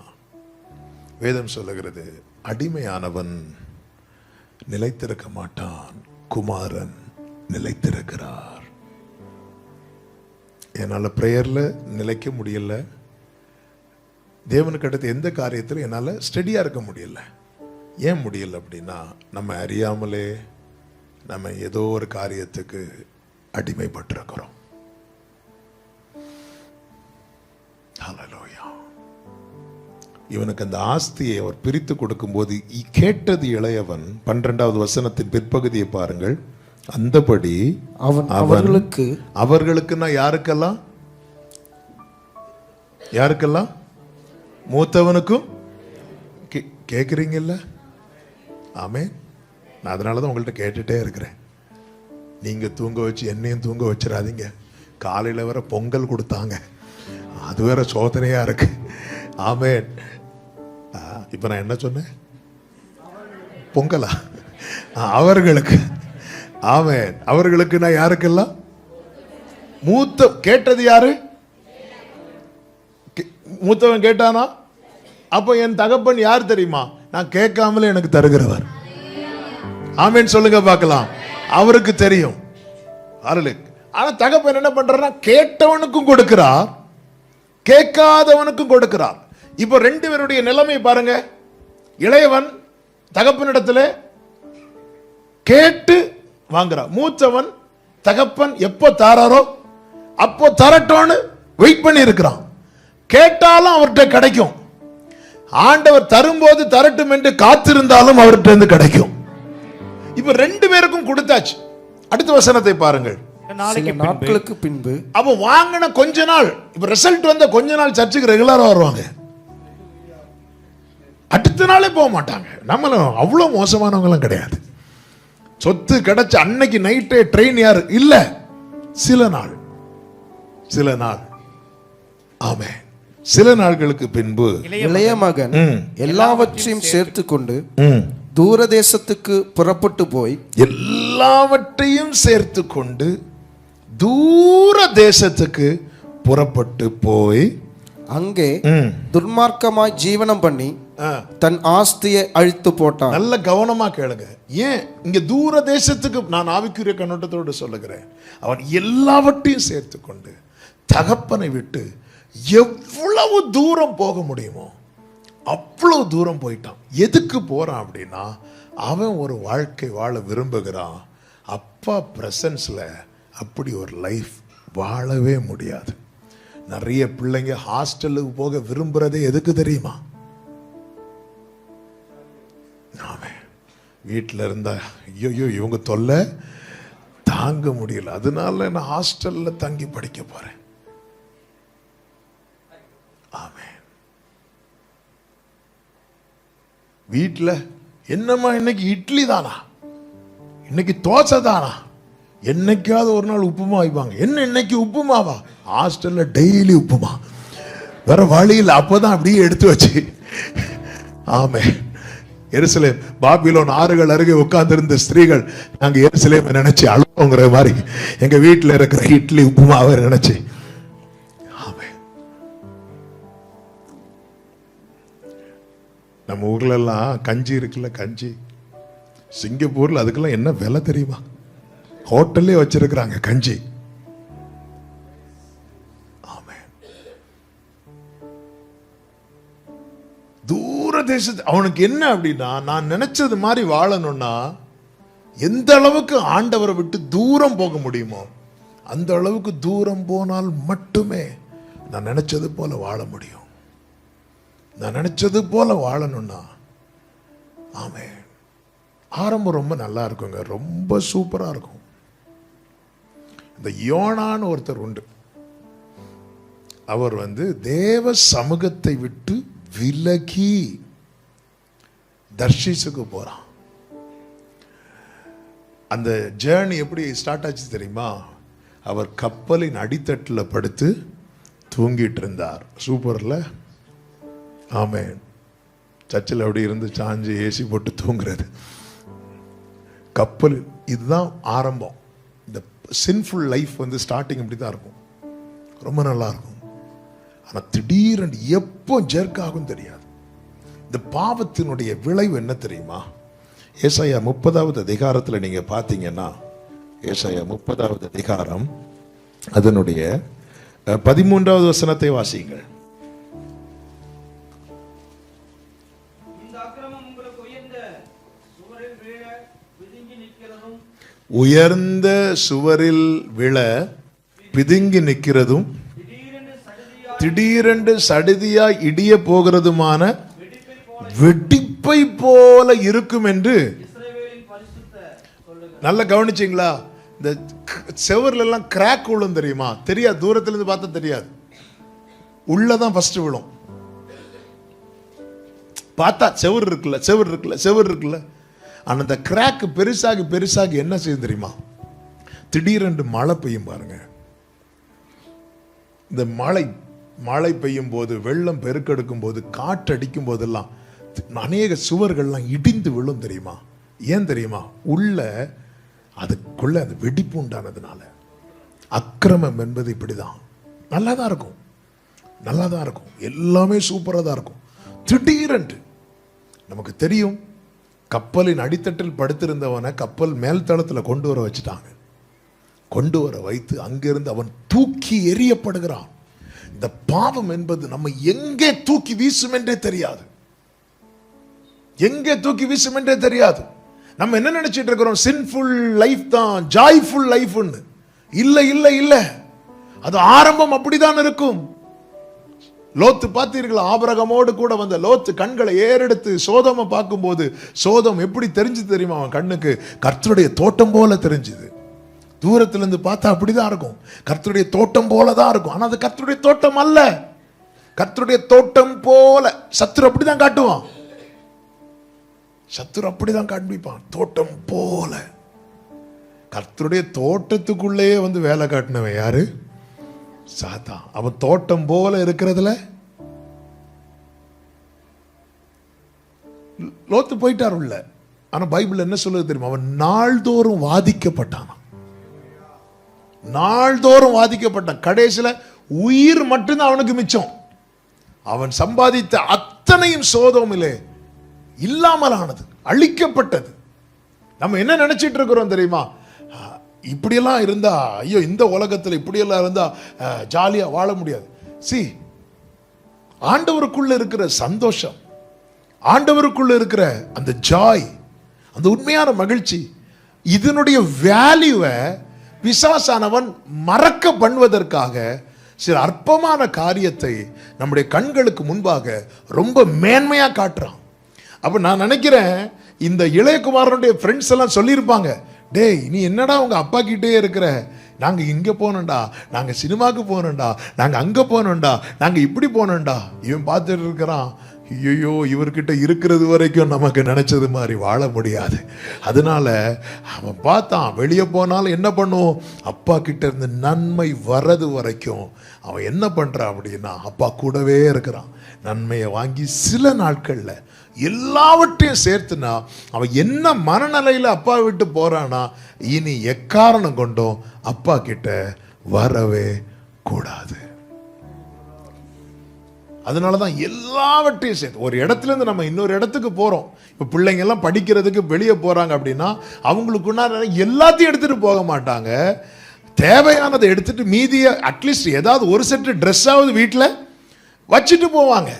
வேதம் சொல்லுகிறது, அடிமையானவன் நிலைத்திருக்க மாட்டான், குமாரன் நிலைத்திருக்கிறார். என்னால் ப்ரேயரில் நிலைக்க முடியல, தேவனுக்கு அடுத்து எந்த காரியத்திலும் என்னால் ஸ்டெடியாக இருக்க முடியல. ஏன் முடியல அப்படின்னா, நம்ம அறியாமலே நம்ம ஏதோ ஒரு காரியத்துக்கு அடிமைப்பட்டிருக்கிறோம். ஹல்லேலூயா. இவனுக்கு அந்த ஆஸ்தியை அவர் பிரித்து கொடுக்கும்போது கேட்டது இளையவன். 12வது வசனத்தின் பிற்பகுதியை பாருங்கள். அந்தபடி அவர்களுக்குன்னா யாருக்கெல்லாம்? யாருக்கெல்லாம்? மூத்தவனுக்கும். கேட்குறீங்கல்ல? ஆமென். நான் அதனால தான் உங்கள்கிட்ட கேட்டுட்டே இருக்கிறேன். நீங்கள் தூங்க வச்சு என்னையும் தூங்க வச்சிடாதீங்க. காலையில் வேற பொங்கல் கொடுத்தாங்க, அது வேற சோதனையாக இருக்கு. ஆமென். இப்போ நான் என்ன சொன்னேன்? பொங்கலா? அவர்களுக்கு. ஆமென். அவர்களுக்கு நான் யாருக்கெல்லாம்? மூத்த. கேட்டது யாரு? மூத்தவன் கேட்டானா? அப்போ என் தகப்பன் யார் தெரியுமா? நான் கேட்காமலே எனக்கு தருகிறவர். ஆமென் சொல்லுங்க பார்க்கலாம். அவருக்கு தெரியும். ஆனா தகப்பன் என்ன பண்றாருன்னா, கேட்டவனுக்கும் கொடுக்கிறார், கேட்காதவனுக்கும் கொடுக்கிறார். இப்போ ரெண்டு பேருடைய நிலைமை பாருங்க. இளையவன் தகப்பனிடத்துல கேட்டு வாங்குறான். மூத்தவன் தகப்பன் எப்போ தாராரோ அப்போ தரட்டோன்னு வெயிட் பண்ணி இருக்கிறான். கேட்டாலும் அவர்கிட்ட கிடைக்கும். ஆண்டவர் தரும்போது தரட்டும் என்று காத்திருந்தாலும் அவர்கிட்ட இருந்து கிடைக்கும். இப்ப ரெண்டு பேருக்கும் கொடுத்தாச்சு. அடுத்த வசனத்தை பாருங்கள். நாட்களுக்கு பின்பு அப்ப வாங்கின கொஞ்ச நாள், இப்ப ரிசல்ட் வந்த கொஞ்ச நாள் சர்ச்சுக்கு ரெகுலரா வருவாங்க, அடுத்த நாளே போக மாட்டாங்க. நம்மளும் அவ்வளவு மோசமானவங்களும் கிடையாது. சொத்து கிடைச்ச அன்னைக்கு நைட்டே ட்ரெயின் யாரு இல்ல, சில நாள் ஆமே. சில நாட்களுக்கு பின்பு இளைய மகன் எல்லாவற்றையும் சேர்த்து கொண்டு தூரதேசத்துக்கு புறப்பட்டு போய், எல்லாவற்றையும் சேர்த்து கொண்டு தூர தேசத்துக்கு புறப்பட்டு போய் அங்கே துர்மார்க்கமாய் ஜீவனம் பண்ணி தன் ஆஸ்தியை அழித்து போட்டான். நல்ல கவனமா கேளுங்க. ஏன் இங்க தூர தேசத்துக்கு? நான் ஆவிக்குரிய கண்ணோட்டத்தோடு சொல்லுகிறேன். அவன் எல்லாவற்றையும் சேர்த்து கொண்டு தகப்பனை விட்டு எவ்வளவு தூரம் போக முடியுமோ அவ்வளவு தூரம் போயிட்டான். எதுக்கு போறான் அப்படின்னா, அவன் ஒரு வாழ்க்கை வாழ விரும்புகிறான். அப்பா பிரசன்ஸ்ல அப்படி ஒரு லைஃப் வாழவே முடியாது. நிறைய பிள்ளைங்க ஹாஸ்டலுக்கு போக விரும்புறதே எதுக்கு தெரியுமா? வீட்டில் இருந்தா ஐயோ இவங்க தொல்லை தாங்க முடியல, அதனால நான் ஹாஸ்டல்ல தங்கி படிக்க போறேன். ஆமென். வீட்டில் என்னம்மா இன்னைக்கு இட்லி தானா, இன்னைக்கு தோசை தானா, என்னைக்காவது ஒரு நாள் உப்புமா வைப்பாங்க. என்ன இன்னைக்கு உப்புமாவா? ஹாஸ்டல்ல டெய்லி உப்புமா, வேற வழியில். அப்பதான் அப்படியே எடுத்து வச்சு. ஆமே. எருசலேம் பாபிலோன் ஆறுகள் அருகே உட்கார்ந்திருந்த ஸ்திரீகள் நாங்க எருசலேம் நினைச்சு அழுவோங்கிற மாதிரி எங்க வீட்டில் இருக்கிற இட்லி உப்புமாவை நினைச்சு. ஆமே. நம்ம ஊர்ல எல்லாம் கஞ்சி இருக்குல்ல, கஞ்சி. சிங்கப்பூர்ல அதுக்கெல்லாம் என்ன விலை தெரியுமா? ஹோட்டல்லே வச்சிருக்கிறாங்க கஞ்சி. தூர தேசத்து அவனுக்கு என்ன அப்படின்னா, நான் நினைச்சது மாதிரி வாழணும்னா எந்த அளவுக்கு ஆண்டவரை விட்டு தூரம் போக முடியுமோ அந்த அளவுக்கு தூரம் போனால் மட்டுமே நான் நினைச்சது போல வாழ முடியும். நான் நினைச்சது போல வாழணும்னா ஆமே. ஆரம்பம் ரொம்ப நல்லா இருக்குங்க, ரொம்ப சூப்பரா இருக்கும். இந்த யோனான்னு ஒருத்தர் உண்டு. அவர் தேவ சமூகத்தை விட்டு விலகி தர்ஷீசுக்கு போறான். அந்த ஜேர்னி எப்படி ஸ்டார்ட் ஆச்சு தெரியுமா? அவர் கப்பலின் அடித்தட்டில் படுத்து தூங்கிட்டு இருந்தார். சூப்பர்ல. ஆமென். சர்ச்சில் அப்படி இருந்து சாஞ்சு ஏசி போட்டு தூங்குறது. கப்பல் இதுதான் ஆரம்பம். இந்த சின்ஃபுல் லைஃப் ஸ்டார்டிங் இப்படி தான் இருக்கும், ரொம்ப நல்லா இருக்கும். ஆனால் திடீரென்று எப்போ ஜெர்க் ஆகும் தெரியாது. இந்த பாவத்தினுடைய விளைவு என்ன தெரியுமா? ஏசாயா 30வது அதிகாரத்தில் நீங்க பார்த்தீங்கன்னா, ஏசாயா 30வது அதிகாரம் அதனுடைய 13வது வசனத்தை வாசியுங்கள். உயர்ந்த சுவரில் விழ பிதுங்கி நிற்கிறதும் திடீரென்று சடுதியாய் இடிய போகிறதுமான வெடிப்பை போல இருக்கும் என்று. நல்லா கவனிச்சிங்களா? இந்த செவர்ல எல்லாம் கிராக் விழும் தெரியுமா? தெரியாது, தூரத்துல இருந்து பார்த்தா தெரியாது. உள்ளதான் ஃபர்ஸ்ட் விழும். பார்த்தா செவுரு இருக்குல்ல. ஆனா அந்த கிராக் பெருசாகி பெருசாகி என்ன செய்யும் தெரியுமா? திடீரென்று மழை பெய்யும் பாருங்க. இந்த மழை பெய்யும் போது, வெள்ளம் பெருக்கெடுக்கும் போது, காற்றடிக்கும் போதெல்லாம் அநேக சுவர்கள்லாம் இடிந்து விழும் தெரியுமா? ஏன் தெரியுமா? உள்ள அதுக்குள்ள அது வெடிப்பு உண்டானதுனால. அக்கிரமம் என்பது இப்படிதான். நல்லா தான் இருக்கும், எல்லாமே சூப்பராக தான் இருக்கும். திடீரென்று நமக்கு தெரியும், கப்பலின் அடித்தட்டில் படுத்திருந்தவனை கப்பல் மேல்தளத்தில் கொண்டு வர வச்சுட்டாங்க. கொண்டு வர வைத்து அங்கிருந்து அவன் தூக்கி எறியப்படுகிறான். இந்த பாவம் என்பது நம்ம எங்கே தூக்கி வீசும் என்றே தெரியாது. நம்ம என்ன நினைச்சிட்டு இருக்கிறோம்? சின்ஃபுல் லைஃப் தான் ஜாய்ஃபுல் லைஃப். இல்ல, அது ஆரம்பம் அப்படிதான் இருக்கும். லோத்து பார்த்தீர்களா? ஆபிரகாமோடு கூட வந்த லோத்து கண்களை ஏறெடுத்து சோதோமை பார்க்கும்போது சோதோம் எப்படி தெரிஞ்சது தெரியுமா? அவன் கண்ணுக்கு கர்த்தருடைய தோட்டம் போல தெரிஞ்சது. தூரத்திலிருந்து பார்த்தா அப்படிதான் இருக்கும், கர்த்தருடைய தோட்டம் போல தான் இருக்கும். ஆனா அது கர்த்தருடைய தோட்டம் அல்ல. கர்த்தருடைய தோட்டம் போல சத்துரு அப்படிதான் காட்டுவான். காண்பிப்பான் தோட்டம் போல. கர்த்தருடைய தோட்டத்துக்குள்ளே வந்து வேலை காட்டினவன் யாரு? சாத்தான். அவன் தோட்டம் போல இருக்கிறதுல லோத்து போயிட்டார் உள்ள. ஆனா பைபிள் என்ன சொல்லுது தெரியுமா? அவன் நாள்தோறும் வாதிக்கப்பட்டான். கடைசியில உயிர் மட்டும்தான் அவனுக்கு மிச்சம். அவன் சம்பாதித்த அத்தனையும் சோதோமிலே இல்லாமலானது, அழிக்கப்பட்டது. நம்ம என்ன நினைச்சிட்டு இருக்கிறோம் தெரியுமா? இப்படியெல்லாம் இருந்தா, ஐயோ இந்த உலகத்தில் இப்படியெல்லாம் இருந்தா ஜாலியா வாழ முடியாது. ஆண்டவருக்குள்ள இருக்கிற சந்தோஷம், ஆண்டவருக்குள்ள இருக்கிற அந்த ஜாய், அந்த உண்மையான மகிழ்ச்சி, இதனுடைய வேல்யூவை பிசாசானவன் மறக்க பண்ணுவதற்காக சில அற்பமான காரியத்தை நம்முடைய கண்களுக்கு முன்பாக ரொம்ப மேன்மையா காட்டுறான். அப்ப நான் நினைக்கிறேன், இந்த இளையகுமாரனுடைய ஃப்ரெண்ட்ஸ் எல்லாம் சொல்லியிருப்பாங்க, டேய் நீ என்னடா உங்க அப்பா கிட்டே இருக்கிற, நாங்க இங்க போனோம்டா, நாங்க சினிமாக்கு போனோம்டா, நாங்க அங்க போனோம்டா, நாங்க இப்படி போனோம்டா. இவன் பார்த்துட்டு இருக்கிறான், ஐயோ இவர்கிட்ட இருக்கிறது வரைக்கும் நமக்கு நினைச்சது மாதிரி வாழ முடியாது. அதனால அவன் பார்த்தான், வெளியே போனாலும் என்ன பண்ணுவோம், அப்பா கிட்ட இருந்து நன்மை வர்றது வரைக்கும் அவன் என்ன பண்றான் அப்படின்னா, அப்பா கூடவே இருக்கிறான். நன்மையை வாங்கி சில நாட்கள்ல எல்லாவற்றையும் சேர்த்துனா அவன் என்ன மனநிலையில அப்பா விட்டு போறானா, இனி எக்காரணம் கொண்டும் அப்பா கிட்ட வரவே கூடாது. அதனாலதான் எல்லாவற்றையும் சேர்த்து ஒரு இடத்துல இருந்து நம்ம இன்னொரு இடத்துக்கு போறோம். இப்ப பிள்ளைங்க எல்லாம் படிக்கிறதுக்கு வெளியே போறாங்க அப்படின்னா அவங்களுக்கு எல்லாத்தையும் எடுத்துட்டு போக மாட்டாங்க. தேவையானதை எடுத்துட்டு மீதிய அட்லீஸ்ட் ஏதாவது ஒரு செட் ட்ரெஸ்ஸாவது வீட்டில் வச்சுட்டு போவாங்க.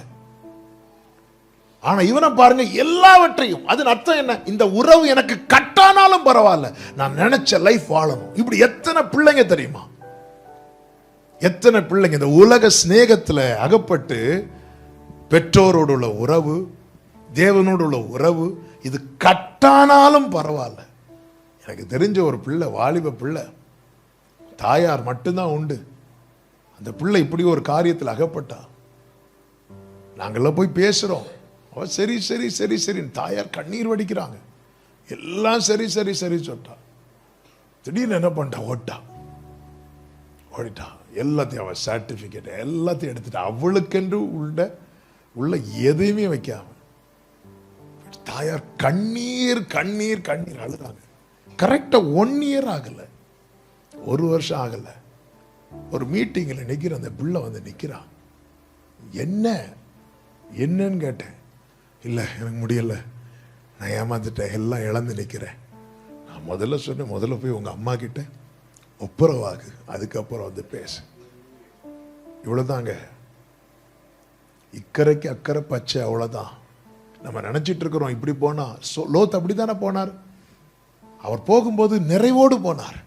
ஆனா இவனை பாருங்க, எல்லாவற்றையும். அதன் அர்த்தம் என்ன? இந்த உறவு எனக்கு கட்டானாலும் பரவாயில்ல, நான் நினைச்ச லைஃப் வாழணும். இப்படி எத்தனை பிள்ளைங்க தெரியுமா? எத்தனை பிள்ளைங்க இந்த உலக சிநேகத்தில் அகப்பட்டு பெற்றோரோடு உள்ள உறவு, தேவனோடு உள்ள உறவு, இது கட்டானாலும் பரவாயில்ல. எனக்கு தெரிஞ்ச ஒரு பிள்ளை, வாலிப பிள்ளை, தாயார் மட்டும்தான் உண்டு. அந்த பிள்ளை இப்படி ஒரு காரியத்தில் அகப்பட்டா. நாங்கள்லாம் போய் பேசுறோம், சரி சரி சரி சரி, தாயார் கண்ணீர் வடிக்கிறாங்க, எல்லாம் சரி சரி சரி சொல்லிட்டா. திடீர்னு என்ன பண்ணிட்டா, ஓடிட்டா. எல்லாத்தையும் அவள் சர்டிஃபிகேட் எல்லாத்தையும் எடுத்துட்டா. அவளுக்கென்று உள்ள எதையுமே வைக்காம தாயார் கண்ணீர் கண்ணீர் கண்ணீர் அழுறாங்க. கரெக்டா 1 இயர் ஆகல, 1 வருஷம் ஆகல. ஒரு மீட்டிங்கில் நிற்கிற அந்த பிள்ளை வந்து நிற்கிறான். என்னன்னு கேட்டேன். இல்லை எனக்கு முடியல, நான் ஏமாந்துட்டேன், எல்லாம் இழந்து நிற்கிறேன். நான் முதல்ல சொன்னேன், முதல்ல போய் உங்கள் அம்மா கிட்ட ஒப்புரவாகு, அதுக்கப்புறம் வந்து பேசு. இவ்வளோதாங்க. இக்கரைக்கு அக்கறை பச்சை, அவ்வளோதான். நம்ம நினச்சிட்டு இருக்கிறோம் இப்படி போனா. லோத் அப்படி தானே போனார். அவர் போகும்போது நிறைவோடு போனார்.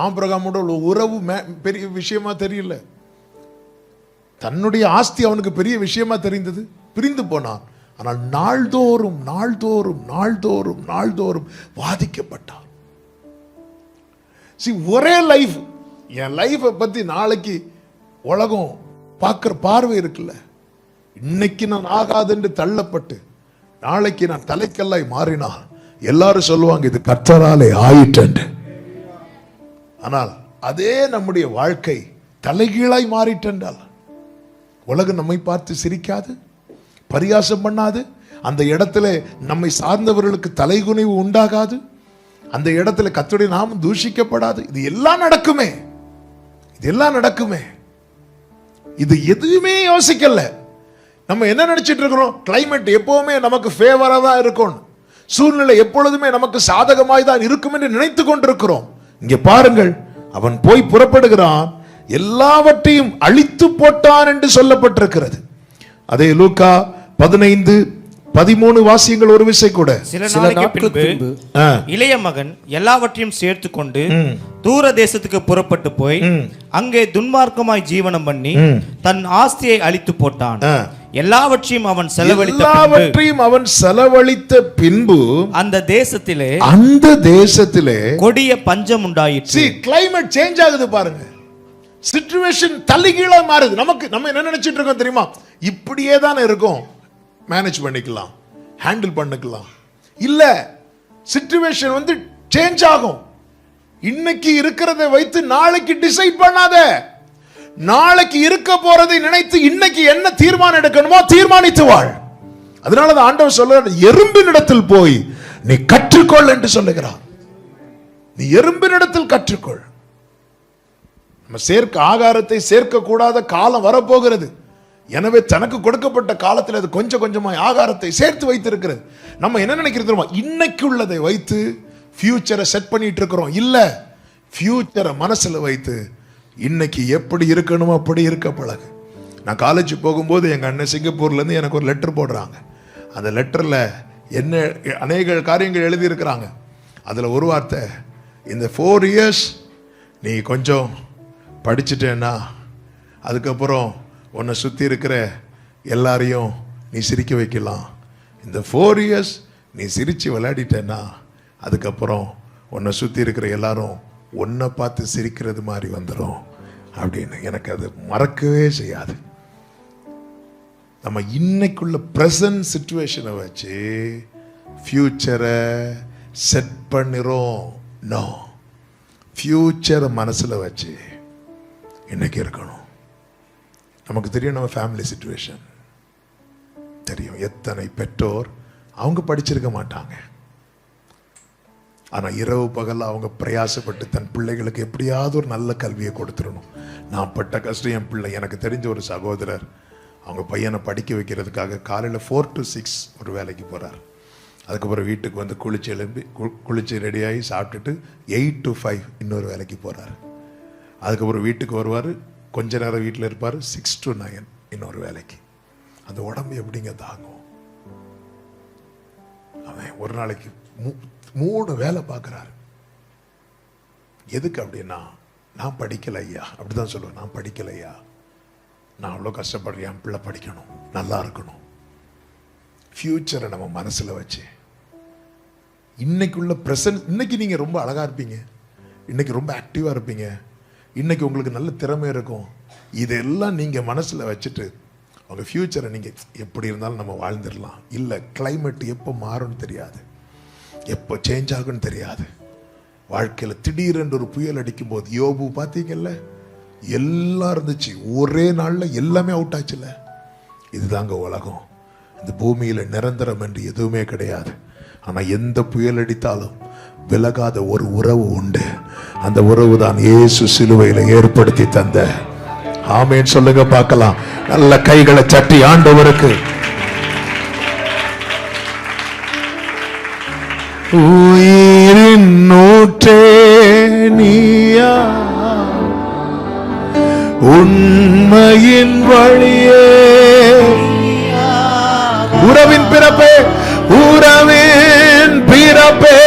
ஆபிரகாமோட உறவு பெரிய விஷயமா தெரியல, தன்னுடைய ஆஸ்தி அவனுக்கு பெரிய விஷயமா தெரிந்தது. பிரிந்து போனான். ஆனால் நாள்தோறும் நாள்தோறும் நாள்தோறும் நாள்தோறும் வாதிக்கப்பட்டான். ஒரே லைஃப். என் லைஃபை பத்தி நாளைக்கு உலகம் பார்க்கிற பார்வை இருக்குல்ல. இன்னைக்கு நான் ஆகாது என்று தள்ளப்பட்டு நாளைக்கு நான் தலைக்கல்லாய் மாறினா எல்லாரும் சொல்லுவாங்க இது கர்த்தராலே ஆயிற்று. ஆனால் அதே நம்முடைய வாழ்க்கை தலைகீழாய் மாறிட்டென்றால் உலகம் நம்மை பார்த்து சிரிக்காது, பரியாசம் பண்ணாது, அந்த இடத்துல நம்மை சார்ந்தவர்களுக்கு தலைகுனிவு உண்டாகாது, அந்த இடத்துல கர்த்தருடைய நாமம் தூஷிக்கப்படாது. இது எல்லாம் நடக்குமே, இதெல்லாம் நடக்குமே. இது எதுவுமே யோசிக்கல. நம்ம என்ன நினைச்சிட்டு இருக்கிறோம்? கிளைமேட் எப்பவுமே நமக்கு ஃபேவரா தான் இருக்கும், சூழ்நிலை எப்பொழுதுமே நமக்கு சாதகமாய் தான் இருக்கும் என்று நினைத்து கொண்டிருக்கிறோம். இங்கே பாருங்கள், அவன் போய் புறப்படுகிறான், எல்லாவற்றையும் அழித்து போட்டான் என்று சொல்லப்பட்டிருக்கிறது. அதே லூக்கா 15:13 வாசியங்கள் ஒரு விசை கூட. சில நாட்கள் பின்பு இளைய மகன் எல்லாவற்றையும் சேர்த்து கொண்டு தூர தேசத்துக்கு புறப்பட்டு போய் அங்கே துன்மார்க்கமாய் ஜீவனம் பண்ணி தன் ஆஸ்தியை அழித்து போட்டான். எல்லாவற்றையும் அவன் செலவழித்த பின்பு அந்த தேசத்திலே கொடிய பஞ்சம் உண்டாயிற்று. கிளைமேட் சேஞ்ச் ஆகுது பாருங்க, சிச்சுவேஷன் தலைகீழா மாறுது. நம்ம என்ன நினைச்சிட்டு இருக்கோம் தெரியுமா? இப்படியே தானே இருக்கும், மேனேஜ் பண்ணிக்கலாம், ஹேண்டில் பண்ணிக்கலாம். இல்ல, சிச்சுவேஷன் வந்து சேஞ்ச் ஆகும். இன்னைக்கு இருக்கிறதை வைத்து நாளைக்கு டிசைட் பண்ணாத. நாளைக்கு இருக்க போறதை நினைத்து இன்னைக்கு என்ன தீர்மானம் எடுக்கணுமோ தீர்மானித்து வாழ். அதனால தான் ஆண்டவர் சொல்றார், எறும்பினிடத்தில் போய் நீ கற்றுக்கொள் என்று சொல்லுகிறார். நீ எறும்பினிடத்தில் கற்றுக்கொள். நம்ம ஆகாரத்தை சேர்க்க கூடாத காலம் வரப்போகிறது. எனவே தனக்கு கொடுக்கப்பட்ட காலத்தில் அது கொஞ்சம் கொஞ்சமாக ஆகாரத்தை சேர்த்து வைத்திருக்கிறது. நம்ம என்ன நினைக்கிறோம்? இன்னைக்கு உள்ளதை வைத்து ஃபியூச்சரை செட் பண்ணிட்டு இருக்கிறோம். இல்ல, ஃபியூச்சரை மனசுல வைத்து இன்னைக்கு எப்படி இருக்கணுமோ அப்படி இருக்க பழகு. நான் காலேஜ் போகும்போது எங்க அண்ணன் சிங்கப்பூர்ல இருந்து எனக்கு ஒரு லெட்டர் போடுறாங்க. அந்த லெட்டர்ல என்ன அநேக காரியங்கள் எழுதி இருக்கிறாங்க. அதுல ஒரு வார்த்தை, இந்த 4 years நீ கொஞ்சம் படிச்சுட்டேன்னா அதுக்கப்புறம் உன்னை சுற்றி இருக்கிற எல்லாரையும் நீ சிரிக்க வைக்கலாம். இந்த 4 years நீ சிரித்து விளையாடிட்டேன்னா அதுக்கப்புறம் உன்னை சுற்றி இருக்கிற எல்லாரும் உன்னை பார்த்து சிரிக்கிறது மாதிரி வந்துடும் அப்படின்னு. எனக்கு அது மறக்கவே செய்யாது. நம்ம இன்னைக்குள்ள ப்ரெசன்ட் சிச்சுவேஷனை வச்சு ஃபியூச்சரை செட் பண்ணிரும். நோ, ஃபியூச்சரை மனசில் வச்சு இன்னைக்கு இருக்கணும். நமக்கு தெரியும் நம்ம ஃபேமிலி சிச்சுவேஷன் தெரியும். எத்தனை பெற்றோர் அவங்க படிச்சிருக்க மாட்டாங்க, ஆனால் இரவு பகல் அவங்க பிரயாசப்பட்டு தன் பிள்ளைகளுக்கு எப்படியாவது ஒரு நல்ல கல்வியை கொடுத்துடணும். நான் பட்ட கஷ்டம் என் பிள்ளை. எனக்கு தெரிஞ்ச ஒரு சகோதரர் அவங்க பையனை படிக்க வைக்கிறதுக்காக காலையில் 4 to 6 ஒரு வேலைக்கு போகிறார். அதுக்கப்புறம் வீட்டுக்கு வந்து குளிச்சு ரெடியாகி சாப்பிட்டுட்டு 8 to 5 இன்னொரு வேலைக்கு போகிறார். அதுக்கப்புறம் வீட்டுக்கு வருவார், கொஞ்ச நேரம் வீட்டில் இருப்பார், 6 to 9 இன்னொரு வேலைக்கு. அந்த உடம்பு எப்படிங்க தாங்கும்? அவன் ஒரு நாளைக்கு 3 வேலை பார்க்குறாரு. எதுக்கு அப்படின்னா, நான் படிக்கலை ஐயா, அப்படிதான் சொல்லுவேன். நான் படிக்கலை ஐயா, நான் அவ்வளோ கஷ்டப்படுறேன், என் பிள்ளை படிக்கணும், நல்லா இருக்கணும். ஃபியூச்சரை நம்ம மனசில் வச்சு இன்னைக்குள்ள ப்ரெசன்ட், இன்னைக்கு நீங்கள் ரொம்ப அழகாக இருப்பீங்க, இன்னைக்கு ரொம்ப ஆக்டிவாக இருப்பீங்க, இன்னைக்கு உங்களுக்கு நல்ல திறமை இருக்கும். இதெல்லாம் நீங்கள் மனசில் வச்சுட்டு உங்கள் ஃபியூச்சரை நீங்கள் எப்படி இருந்தாலும் நம்ம வாழ்ந்துடலாம். இல்லை, கிளைமேட் எப்போ மாறும்னு தெரியாது, எப்போ சேஞ்ச் ஆகுன்னு தெரியாது. வாழ்க்கையில் திடீரென்று ஒரு புயல் அடிக்கும் போது யோபு பார்த்தீங்கல்ல, எல்லாம் இருந்துச்சு, ஒரே நாளில் எல்லாமே அவுட் ஆச்சுல்ல. இதுதாங்க உலகம். இந்த பூமியில் நிரந்தரம் என்று எதுவுமே கிடையாது. ஆனால் எந்த புயல் அடித்தாலும் விலகாத ஒரு உறவு உண்டு. அந்த உறவு தான் இயேசு சிலுவையில் ஏற்படுத்தி தந்த. ஆமென் சொல்லுங்க பார்க்கலாம். நல்ல கைகளை தட்டி ஆண்டவருக்கு. உயிரின் நூற்றே நீயா, உண்மையின் வழியே, உறவின் பிறப்பே, உறவின் பிறப்பே,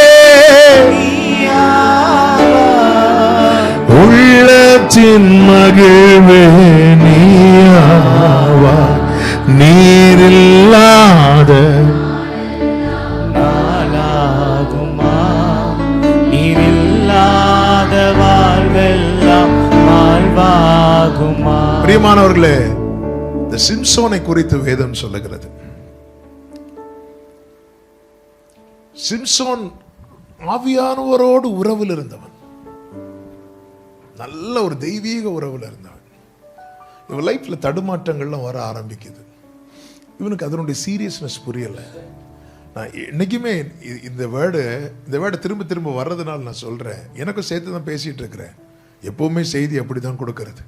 உள்ளத்தின் மகிழ்வே நீயாவா, நீரில்லாத நாளாகுமா, நீரில்லாத வாழ்வெல்லாம் வாழ்வாகுமா. பிரியமானவர்களே, இந்த சிம்சோனை குறித்து வேதம் சொல்லுகிறது. சிம்சோன் ஆவியானவரோடு உறவில் இருந்தவன், நல்ல ஒரு தெய்வீக உறவில் இருந்தவன். இவன் லைஃப்ல தடுமாற்றங்கள்லாம் வர ஆரம்பிக்குது. இவனுக்கு அதனுடைய சீரியஸ்னஸ் புரியல. நான் என்னைக்குமே இந்த வேர்டு திரும்ப திரும்ப வர்றதுனால நான் சொல்றேன், எனக்கும் சேர்த்து தான் பேசிட்டு இருக்கிறேன். எப்பவுமே செய்தி அப்படிதான் கொடுக்கறது.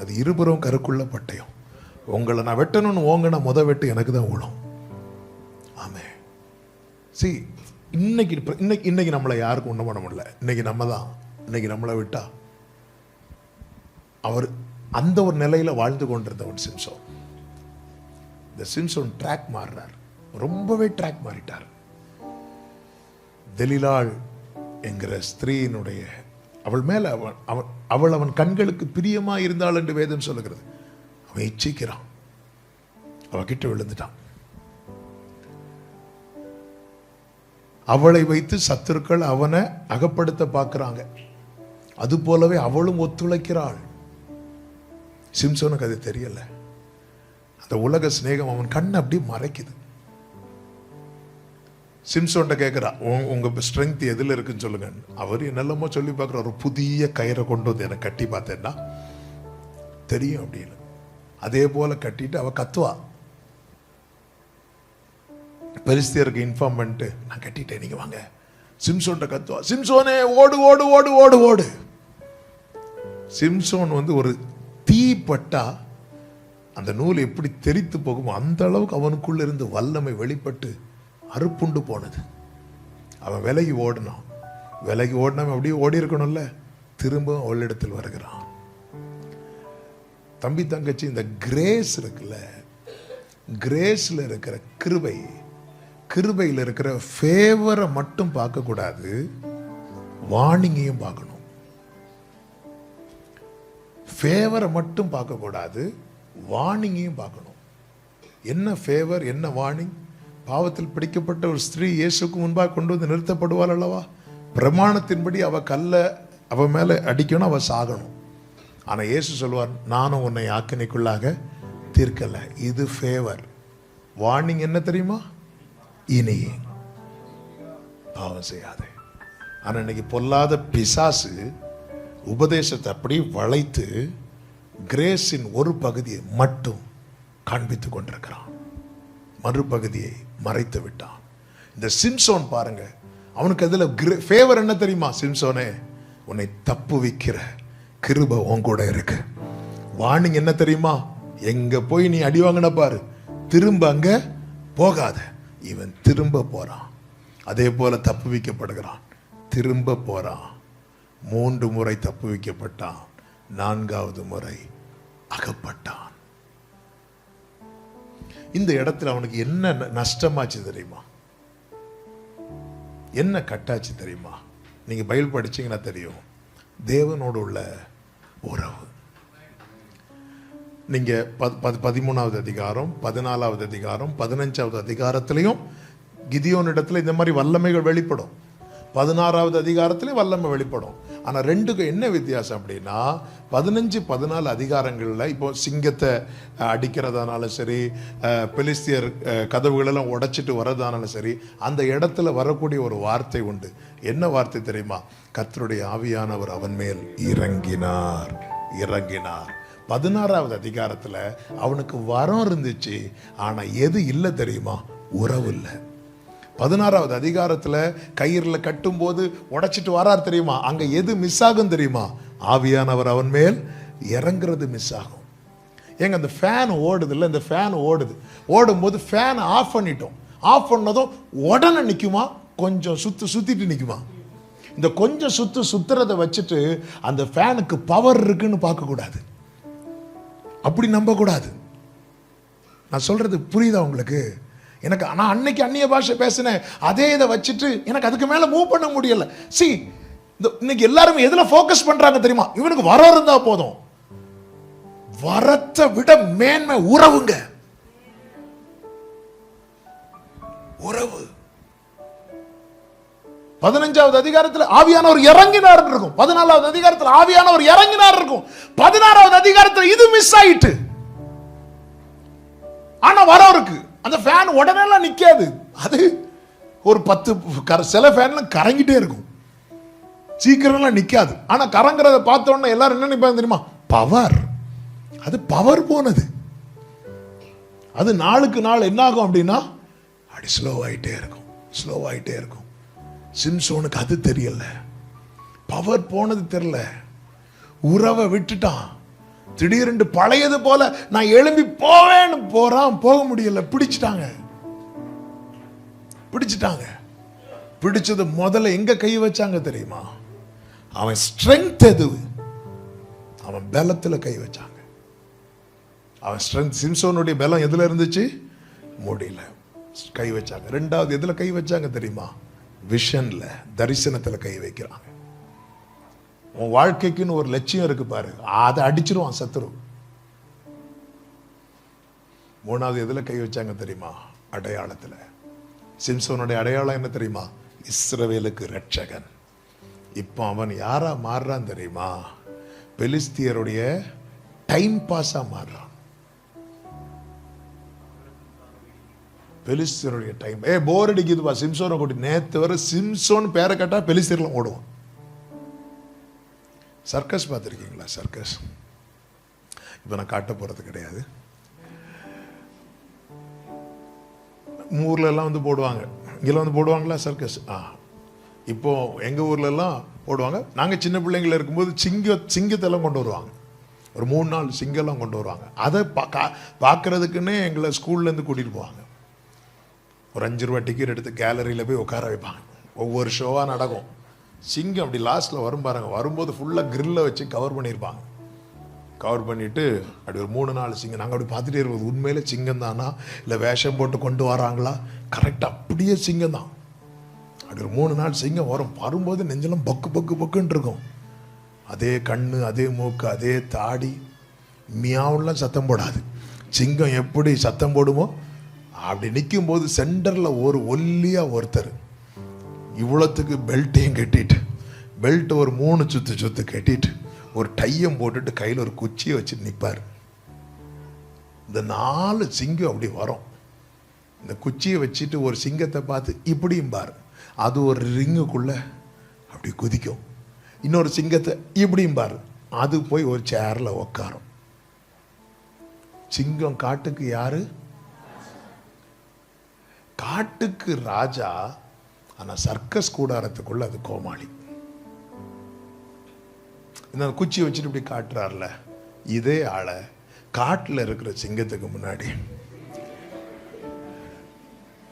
அது இருபுறம் கருக்குள்ள பட்டயம். உங்களை நான் வெட்டணும்னு ஓங்கினா வெட்டு எனக்கு தான் விழும். ஆமே. இன்னைக்கு நம்மளை யாருக்கும் ஒன்றும் பண்ண முடியல. இன்னைக்கு நம்மளை விட்டா அவர் அந்த ஒரு நிலையில வாழ்ந்து கொண்டிருந்தவன் சிம்சோன். இந்த சிம்சோன் ட்ராக் மாறினார், ரொம்பவே ட்ராக் மாறிட்டார். தெலிலாள் என்கிற ஸ்திரீயினுடைய அவள் மேல அவன் கண்களுக்கு பிரியமா இருந்தாள் என்று வேதம் சொல்லுகிறது. அவன் இச்சிக்கிறான், அவகிட்ட விழுந்துட்டான். அவளை வைத்து சத்துருக்கள் அவனை அகப்படுத்த பார்க்கிறாங்க. அது போலவே அவளும் ஒத்துழைக்கிறாள். சிம்சோனுக்கு அது தெரியல. அந்த உலக சிநேகம் அவன் கண்ணை அப்படி மறைக்குது. சிம்சோன்ட்ட கேட்கிறா, உங்க ஸ்ட்ரென்த் எதுல இருக்குன்னு சொல்லுங்க. அவர் என்னெல்லாமோ சொல்லி பார்க்குற, ஒரு புதிய கயிறை கொண்டு வந்து என்னை கட்டி பார்த்தேன்னா தெரியும் அப்படின்னு. அதே போல கட்டிட்டு அவ கத்துவா. பெலிஸ்தியருக்கு இன்ஃபார்ம் பண்ணிட்டு, நான் கட்டிட்டேன் நீங்க வாங்க. சிம்சோன்ட்ட கத்துவா, சிம்சோனே ஓடு ஓடு ஓடு ஓடு ஓடு. சிம்சோன் ஒரு தீ பட்டா அந்த நூல் எப்படி தெரித்து போகுமோ அந்த அளவுக்கு அவனுக்குள்ள இருந்து வல்லமை வெளிப்பட்டு அறுப்புண்டு போனது. அவன் விலகி ஓடினான். விலகி ஓடினவன் அப்படியே ஓடி இருக்கணும்ல, திரும்ப அவளிடத்தில் வருகிறான். தம்பி தங்கச்சி, இந்த கிரேஸ் இருக்குல்ல, கிரேஸ்ல இருக்கிற கிருபையில் இருக்கிற ஃபேவரை மட்டும் பார்க்க கூடாது, வார்னிங்கையும் பார்க்கணும். ஃபேவரை மட்டும் பார்க்க கூடாது, வார்னிங்கையும் பார்க்கணும். என்ன ஃபேவர், என்ன வார்னிங்? பாவத்தில் பிடிக்கப்பட்ட ஒரு ஸ்திரீ இயேசுக்கு முன்பாக கொண்டு வந்து நிறுத்தப்படுவாள் அல்லவா? பிரமாணத்தின்படி அவ அவ மேல அடிக்கணும், அவ சாகணும். ஆனா இயேசு சொல்வார், நானும் உன்னை ஆக்கினைக்குள்ளாக தீர்க்கல. இது ஃபேவர். வார்னிங் என்ன தெரியுமா? இனி பாவம் செய்யாதே. ஆனா இன்னைக்கு பொல்லாத பிசாசு உபதேசத்தை அப்படி வளைத்து கிரேஸின் ஒரு பகுதியை மட்டும் காண்பித்துக் கொண்டிருக்கிறான், மறுபகுதியை மறைத்து விட்டான். இந்த சிம்சோன் பாருங்க, அவனுக்கு அதுல ஃபேவர் என்ன தெரியுமா? சிம்சோனே, உன்னை தப்புவிக்கிற கிருபை உன் கூட இருக்கு. வார்னிங் என்ன தெரியுமா? எங்க போய் நீ அடி வாங்கின பாரு, திரும்ப அங்க போகாத. இவன் திரும்ப போறான். அதே போல தப்புவிக்கப்படுகிறான், திரும்ப போறான். 3 முறை தப்புவிக்கப்பட்டான், 4வது முறை அகப்பட்டான். இந்த இடத்துல அவனுக்கு என்ன நஷ்டமாச்சு தெரியுமா? என்ன கட்டாச்சு தெரியுமா? நீங்க பைபிள் படிச்சீங்கன்னா தெரியும். தேவனோடு உள்ள உறவு. நீங்க 13வது அதிகாரம், 14வது அதிகாரம், 15வது அதிகாரத்திலையும் கிதியோன் இடத்துல இந்த மாதிரி வல்லமைகள் வெளிப்படும். 16வது அதிகாரத்திலே வல்லமை வெளிப்படும். ஆனா ரெண்டுக்கும் என்ன வித்தியாசம் அப்படின்னா, 15, 14 அதிகாரங்கள்ல இப்போ சிங்கத்தை அடிக்கிறதானாலும் சரி, பெலிஸ்தியர் கதவுகளெல்லாம் உடைச்சிட்டு வர்றதானாலும் சரி, அந்த இடத்துல வரக்கூடிய ஒரு வார்த்தை உண்டு. என்ன வார்த்தை தெரியுமா? கர்த்தருடைய ஆவியானவர் அவன் மேல் இறங்கினார். 16வது அதிகாரத்துல அவனுக்கு வரம் இருந்துச்சு, ஆனா எது இல்லை தெரியுமா? உறவு இல்லை. 16வது அதிகாரத்துல கயிறுல கட்டும் போது உடைச்சிட்டு வரார் தெரியுமா? அங்க எது மிஸ் ஆகும் தெரியுமா? ஆவியானவர் அவன் மேல் இறங்குறது மிஸ் ஆகும். ஏங்க, அந்த ஃபேன் ஓடுது இல்லை, இந்த ஃபேன் ஓடும்போது ஃபேன் ஆஃப் பண்ணிட்டோம். ஆஃப் பண்ணதும் உடனே நிற்குமா? கொஞ்சம் சுத்திட்டு நிற்குமா? இந்த கொஞ்சம் சுத்துறதை வச்சுட்டு அந்த ஃபேனுக்கு பவர் இருக்குன்னு பார்க்கக்கூடாது, அப்படி நம்பக்கூடாது. நான் சொல்றது புரியுதா உங்களுக்கு? எனக்கு நான் அன்னைக்கு அந்நிய பாஷை பேசினேன், அதே இதை வச்சுட்டு எனக்கு அதுக்கு மேல மூவ் பண்ண முடியல. இன்னைக்கு எல்லாரும் எதுல ஃபோக்கஸ் பண்றாங்க தெரியுமா? இவனுக்கு வரம் இருந்தா போதும். வரத்தை விட மேன்மை உறவுங்க. உறவு. 15வது அதிகாரத்தில் ஆவியானவர் இறங்கினார் இருக்கும், 14வது அதிகாரத்தில் ஆவியானவர் இறங்கினார் இருக்கும், 16வது அதிகாரத்துல இது மிஸ் ஆயிட்டு. ஆனா வரவருக்கு அந்த ஃபேன் உடனே எல்லாம் நிக்காது. அது ஒரு 10 சில ஃபேன்ல கரங்கிட்டே இருக்கும், சீக்கிரம்லாம் நிக்காது. ஆனா கரங்கிறத பார்த்த உடனே எல்லாரும் என்ன நினைப்பாங்க தெரியுமா? பவர். அது பவர் போனது. அது நாளுக்கு நாள் என்ன ஆகும் அப்படின்னா அப்படி ஸ்லோவாயிட்டே இருக்கும், ஸ்லோவாயிட்டே இருக்கும். சிம்சோனுக்கு அது தெரியல, பவர் போனது தெரியல, உறவை விட்டுட்டான். திடீரென்று பழையது போல நான் எழும்பி போவேன்னு போறான், போக முடியல, பிடிச்சிட்டாங்க. பிடிச்சது முதல்ல எங்க கை வச்சாங்க தெரியுமா? அவன் ஸ்ட்ரென்த் எது? அவன் பலத்துல கை வச்சாங்க. அவன் ஸ்ட்ரென்த், சிம்சோனுடைய பலம் எதுல இருந்துச்சு? முடியல கை வச்சாங்க. ரெண்டாவது எதுல கை வச்சாங்க தெரியுமா? விஷன்ல, தரிசனத்துல கை வைக்கிறாங்க. உன் வாழ்க்கைக்குன்னு ஒரு லட்சியம் இருக்கு பாரு, அதை அடிச்சிருவான் சத்துரு. மூணாவது எதுல கை வச்சாங்க தெரியுமா? அடையாளத்துல. சிம்சோனுடைய அடையாளம் என்ன தெரியுமா? இஸ்ரவேலுக்கு ரட்சகன். இப்போ அவன் யாரா மாறுறான் தெரியுமா? பெலிஸ்தியருடைய டைம் பாஸா மாறுறான். பெலிஸ்தியருடைய டைம். போர் அடிக்குதுப்பா, சிம்சோனை கூட்டி. நேத்து வர சிம்சோன் பேரை கேட்டா பெலிஸ்தியர்லாம் ஓடுவான். சர்க்கஸ் பார்த்துருக்கீங்களா? சர்க்கஸ் இப்போ நான் காட்ட போறது கிடையாது. ஊர்ல எல்லாம் வந்து போடுவாங்க, இங்கெல்லாம் வந்து போடுவாங்களா சர்க்கஸ்? இப்போ எங்க ஊர்ல எல்லாம் போடுவாங்க. நாங்க சின்ன பிள்ளைங்கள இருக்கும்போது சிங்கத்தெல்லாம் கொண்டு வருவாங்க. ஒரு 3-4 சிங்கெல்லாம் கொண்டு வருவாங்க. அதை பார்க்கறதுக்குன்னே எங்களை ஸ்கூல்ல இருந்து கூட்டிட்டு போவாங்க. ஒரு 5 ரூபா டிக்கெட் எடுத்து கேலரியில போய் உட்கார வைப்பாங்க. ஒவ்வொரு ஷோவா நடக்கும். சிங்கம் அப்படி லாஸ்ட்ல வரும் பாருங்க, வரும்போது ஃபுல்லா கிரில்ல வச்சு கவர் பண்ணியிருப்பாங்க. கவர் பண்ணிட்டு அப்படி ஒரு 3-4 சிங்கம் நாங்கள் அப்படி பார்த்துட்டே இருப்போம். உண்மையில சிங்கம் தானா இல்லை வேஷம் போட்டு கொண்டு வராங்களா? கரெக்டாக அப்படியே சிங்கம் தான். அப்படி ஒரு 3-4 சிங்கம் வரும். வரும்போது நெஞ்செல்லாம் பக்கு பக்கு பக்குன்னு இருக்கும். அதே கண்ணு, அதே மூக்கு, அதே தாடி. மியாவுலாம் சத்தம் போடாது. சிங்கம் எப்படி சத்தம் போடுமோ அப்படி நிற்கும் போது சென்டர்ல ஒரு ஒல்லியா ஒருத்தர் இவ்வளோத்துக்கு பெல்ட்டையும் கட்டிட்டு, பெல்ட் ஒரு 3 சுத்து கட்டிட்டு, ஒரு டையம் போட்டுட்டு கையில் ஒரு குச்சியை வச்சுட்டு நிற்பார். இந்த 4 சிங்கம் அப்படி வரும். இந்த குச்சியை வச்சுட்டு ஒரு சிங்கத்தை பார்த்து இப்படியும் பாரு, அது ஒரு ரிங்குக்குள்ள அப்படி குதிக்கும். இன்னொரு சிங்கத்தை இப்படியும் பாரு, அது போய் ஒரு சேர்ல உக்காரும். சிங்கம் காட்டுக்கு யாரு? காட்டுக்கு ராஜா. ஆனா சர்க்கஸ் கூடாரத்துக்குள்ள அது கோமாளி. இந்த குச்சி வச்சுட்டு இப்படி காட்டுறாருல, இதே ஆளை காட்டுல இருக்கிற சிங்கத்துக்கு முன்னாடி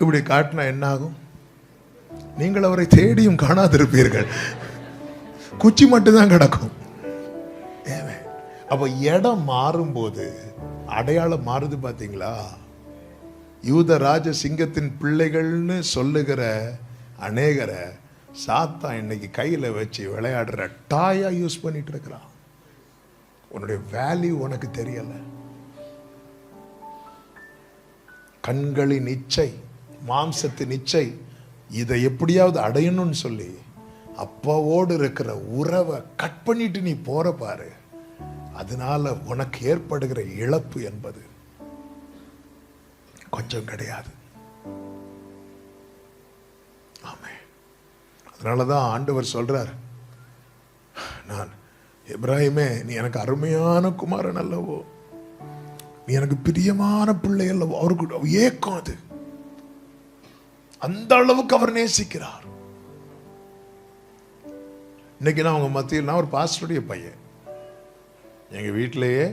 இப்படி காட்டினா என்ன ஆகும்? நீங்கள் அவரை தேடியும் காணாதிருப்பீர்கள். குச்சி மட்டும்தான் கிடக்கும். அப்ப இடம் மாறும்போது அடையாளம் மாறுது. பாத்தீங்களா? யூத ராஜ சிங்கத்தின் பிள்ளைகள்னு சொல்லுகிற அநேகரை சாத்தான் இன்னைக்கு கையில வச்சு விளையாடுற டாயா யூஸ் பண்ணிட்டு இருக்கிறான். உன்னுடைய வேல்யூ உனக்கு தெரியல. கண்களின் இச்சை, மாம்சத்தின் இச்சை, இதை எப்படியாவது அடையணும்னு சொல்லி அப்பாவோடு இருக்கிற உறவை கட் பண்ணிட்டு நீ போற பாரு. அதனால உனக்கு ஏற்படுகிற இழப்பு என்பது கொஞ்சம் கிடையாது. ஆமே. அதனாலதான் ஆண்டவர் சொல்றார், நான் எப்ராஹிமே நீ எனக்கு அருமையான குமாரன் அல்லவோ, நீ எனக்கு பிரியமான பிள்ளை அல்லவோ. அவருக்கு ஏக்கம் அது. அந்த அளவுக்கு அவர் நேசிக்கிறார். இன்னைக்கு நான் உங்க மத்தியில், நான் ஒரு பாஸ்டருடைய பையன். எங்க வீட்டிலேயே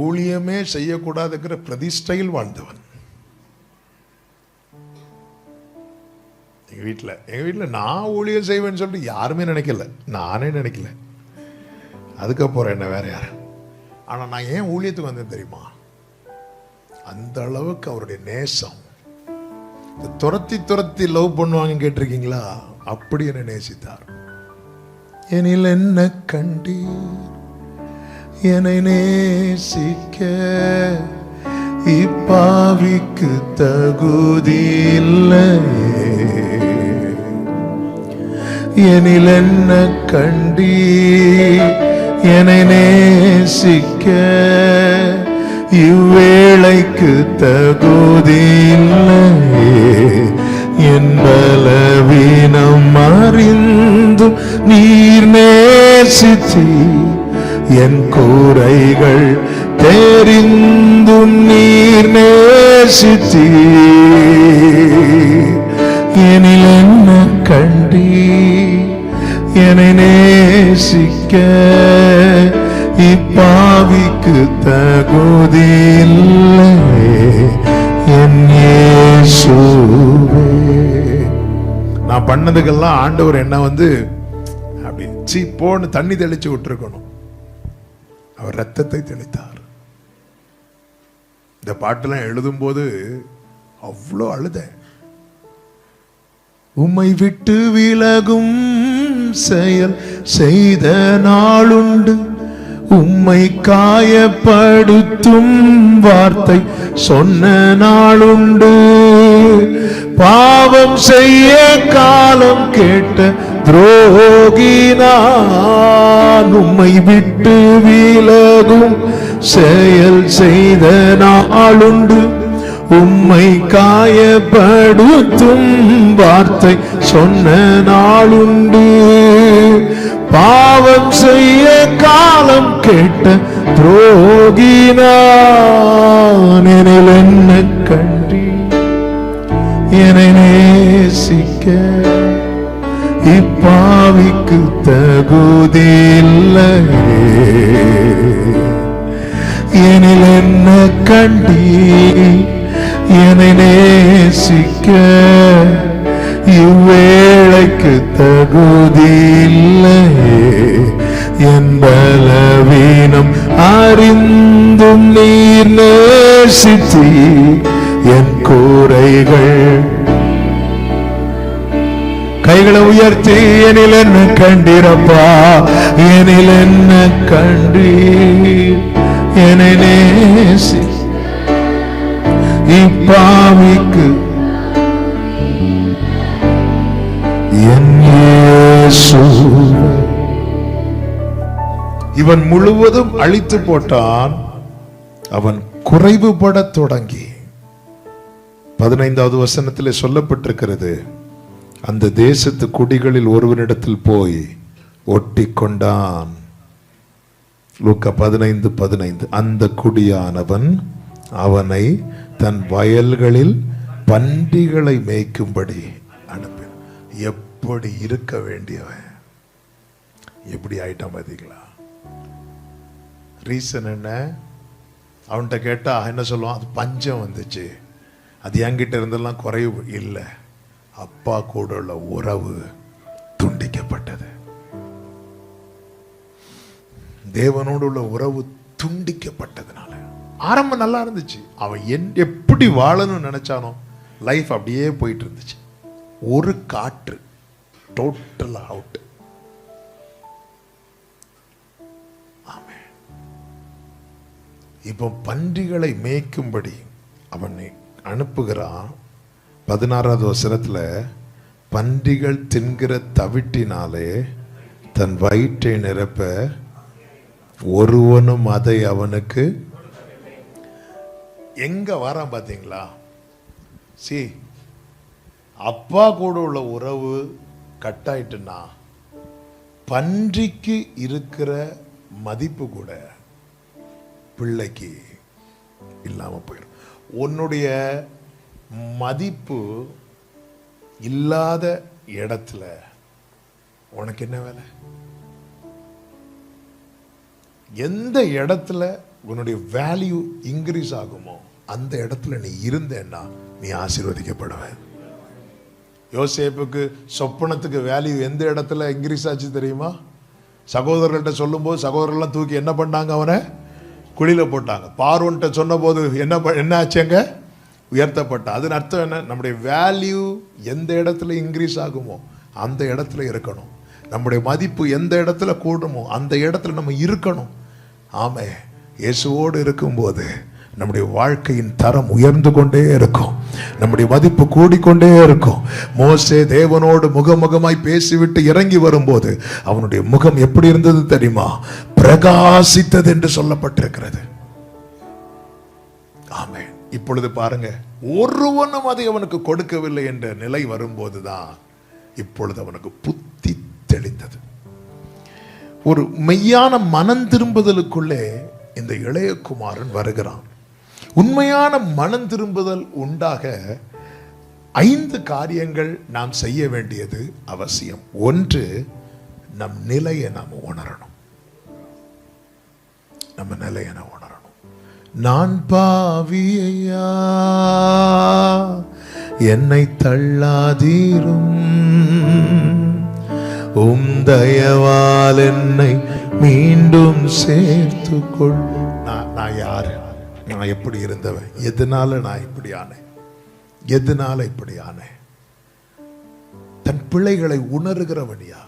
ஊழியமே செய்யக்கூடாதுங்கிற பிரதிஷ்டையில் வாழ்ந்தவன். எங்க வீட்டுல நான் ஊழியம் செய்வேன்னு சொல்லிட்டு யாருமே நினைக்கல, நானே நினைக்கல. அதுக்கப்புறம் என்ன வேற யாரு? ஆனா நான் ஏன் ஊழியத்துக்கு வந்தேன் தெரியுமா? அந்த அளவுக்கு அவருடைய நேசம். துரத்தி லவ் பண்ணுவாங்க கேட்டிருக்கீங்களா? அப்படி என்ன நேசித்தார். எனில் என்ன கண்டீர் என்னை நேசிக்க, இப்பாவிக்கு தகுதி இல்லையே. எனில் என்ன கண்டீர் என்னை நேசிக்க இவ்வேளைக்கு தகுதியில்லையே. என் பலவீனம் அறிந்தும் நீர் நேசித்தி, என் கூரைகள் தெரிந்தும் நீர் நேசித்தி. எனில் என்ன கண்டி என்னை நேசிக்க இப்பாவிக்கு தகுதியில்லை என் இயேசுவே. நான் பண்ணதுக்கெல்லாம் ஆண்டவர் என்ன அப்படி போன்னு தண்ணி தெளிச்சு விட்டுருக்கணும். அவர் ரத்தத்தை தெளித்தார். இந்த பாட்டெல்லாம் எழுதும் போது அவ்வளோ அழுதேன். உம்மை விட்டு விலகும் செயல் செய்த நாளுண்டு, உம்மை காயப்படுத்தும் வார்த்தை சொன்ன நாளுண்டு. பாவம் செய்ய காலம் கேட்ட துரோகினான், உம்மை விட்டு விலகும் செயல் செய்த நாளுண்டு, உம்மை காயப்படுத்தும் வார்த்தை சொன்ன நாளுண்டு. பாவம் செய்ய காலம் கேட்ட துரோகினான், எனில் என்ன கண்டி என்னை நேசிக்க இப்பாவிக்கு தகுதியில்லையே. எனில் என்ன கண்டி என்னை நேசிக்க இவ்வேளைக்கு தகுதியில்லையே. என் பலவீனம் அறிந்தும் நீர் நேசித்தி, என் கூரைகள். கைகளை உயர்த்தி எனில் என்ன கண்டீரப்பா, எனில் என்ன கண்டீர் என்னை நேசி இப்பாவிக்கு என் இயேசுவே. இவன் முழுவதும் அழித்து போட்டான். அவன் குறைவுபட தொடங்கி 15வது வசனத்திலே சொல்லப்பட்டிருக்கிறது, அந்த தேசத்து குடிகளில் ஒருவனிடத்தில் போய் ஒட்டி கொண்டான். லூக்கா 15:15. அந்த குடியானவன் அவனை தன் வயல்களில் பன்றிகளை மேய்க்கும்படி அனுப்பி. எப்படி இருக்க வேண்டியவன் எப்படி ஆயிட்டான் பாத்தீங்களா? ரீசன் என்ன? அவன்கிட்ட கேட்டா என்ன சொல்லுவான்? அது பஞ்சம் வந்துச்சு, அது என்கிட்ட இருந்தெல்லாம் குறைவு இல்லை, அப்பா கூட உள்ள உறவு துண்டிக்கப்பட்டது. தேவனோடு உள்ள உறவு துண்டிக்கப்பட்டதுனால ஆரம்பம் நல்லா இருந்துச்சு. அவன் எப்படி வாழணும்னு நினைச்சானோ லைஃப் அப்படியே போயிட்டு இருந்துச்சு. ஒரு காற்று டோட்டல் அவுட். இப்போ பன்றிகளை மேய்க்கும்படி அவனை அனுப்புகிறான். 16வது வசனத்துல, பன்றிகள் தின்கிற தவிட்டினாலே தன் வயிற்றை நிரப்ப ஒருவனும் அதை அவனுக்கு. எங்க வரான் பாத்தீங்களா? அப்பா கூட உள்ள உறவு கட்டாயிட்டுனா பன்றிக்கு இருக்கிற மதிப்பு கூட பிள்ளைக்கு இல்லாம போயிடும். உன்னுடைய மதிப்பு இல்லாத இடத்துல உனக்கு என்ன வேலை? எந்த இடத்துல உன்னுடைய வேல்யூ இன்க்ரீஸ் ஆகுமோ அந்த இடத்துல நீ இருந்தேன்னா நீ ஆசீர்வதிக்கப்படுவ. யோசேப்புக்கு சொப்பனத்துக்கு வேல்யூ எந்த இடத்துல இன்க்ரீஸ் ஆச்சு தெரியுமா? சகோதரர்கள்ட்ட சொல்லும் போது சகோதரர்லாம் தூக்கி என்ன பண்ணாங்க? அவனை குழியில போட்டாங்க. பார்வோன்ட்ட சொன்ன போது என்ன ஆச்சுங்க? உயர்த்தப்பட்டான். அதன் அர்த்தம் என்ன? நம்முடைய வேல்யூ எந்த இடத்துல இன்க்ரீஸ் ஆகுமோ அந்த இடத்துல இருக்கணும். நம்முடைய மதிப்பு எந்த இடத்துல கூடுமோ அந்த இடத்துல நம்ம இருக்கணும். ஆமே, இயேசுவோடு இருக்கும்போது நம்முடைய வாழ்க்கையின் தரம் உயர்ந்து கொண்டே இருக்கும், நம்முடைய மதிப்பு கூடிக்கொண்டே இருக்கும். மோசே தேவனோடு முகமுகமாய் பேசிவிட்டு இறங்கி வரும்போது அவனுடைய முகம் எப்படி இருந்தது தெரியுமா? பிரகாசித்தது என்று சொல்லப்பட்டிருக்கிறது. ஆமென். இப்பொழுது பாருங்க, ஒருவனும் அதை அவனுக்கு கொடுக்கவில்லை என்ற நிலை வரும்போதுதான் இப்பொழுது அவனுக்கு புத்தி தெளிந்தது. ஒரு மெய்யான மனம் திரும்புதலுக்குள்ளே இந்த இளைய குமாரன் வருகிறான். உண்மையான மனம் திரும்புதல் உண்டாக 5 காரியங்கள் நாம் செய்ய வேண்டியது அவசியம். 1, நம் நிலையை நாம் உணரணும். நம்ம நிலையை நாம் உணரணும். நான் பாவியா, என்னை தள்ளாதீரும், தயவால் என்னை மீண்டும் சேர்த்துக்கொள். நான் யாரு? நான் எப்படி இருந்தவன்? எதனால நான் இப்படி ஆனேன்? எதனால இப்படி ஆனேன்? தன் பிள்ளைகளை உணர்கிறவனியா?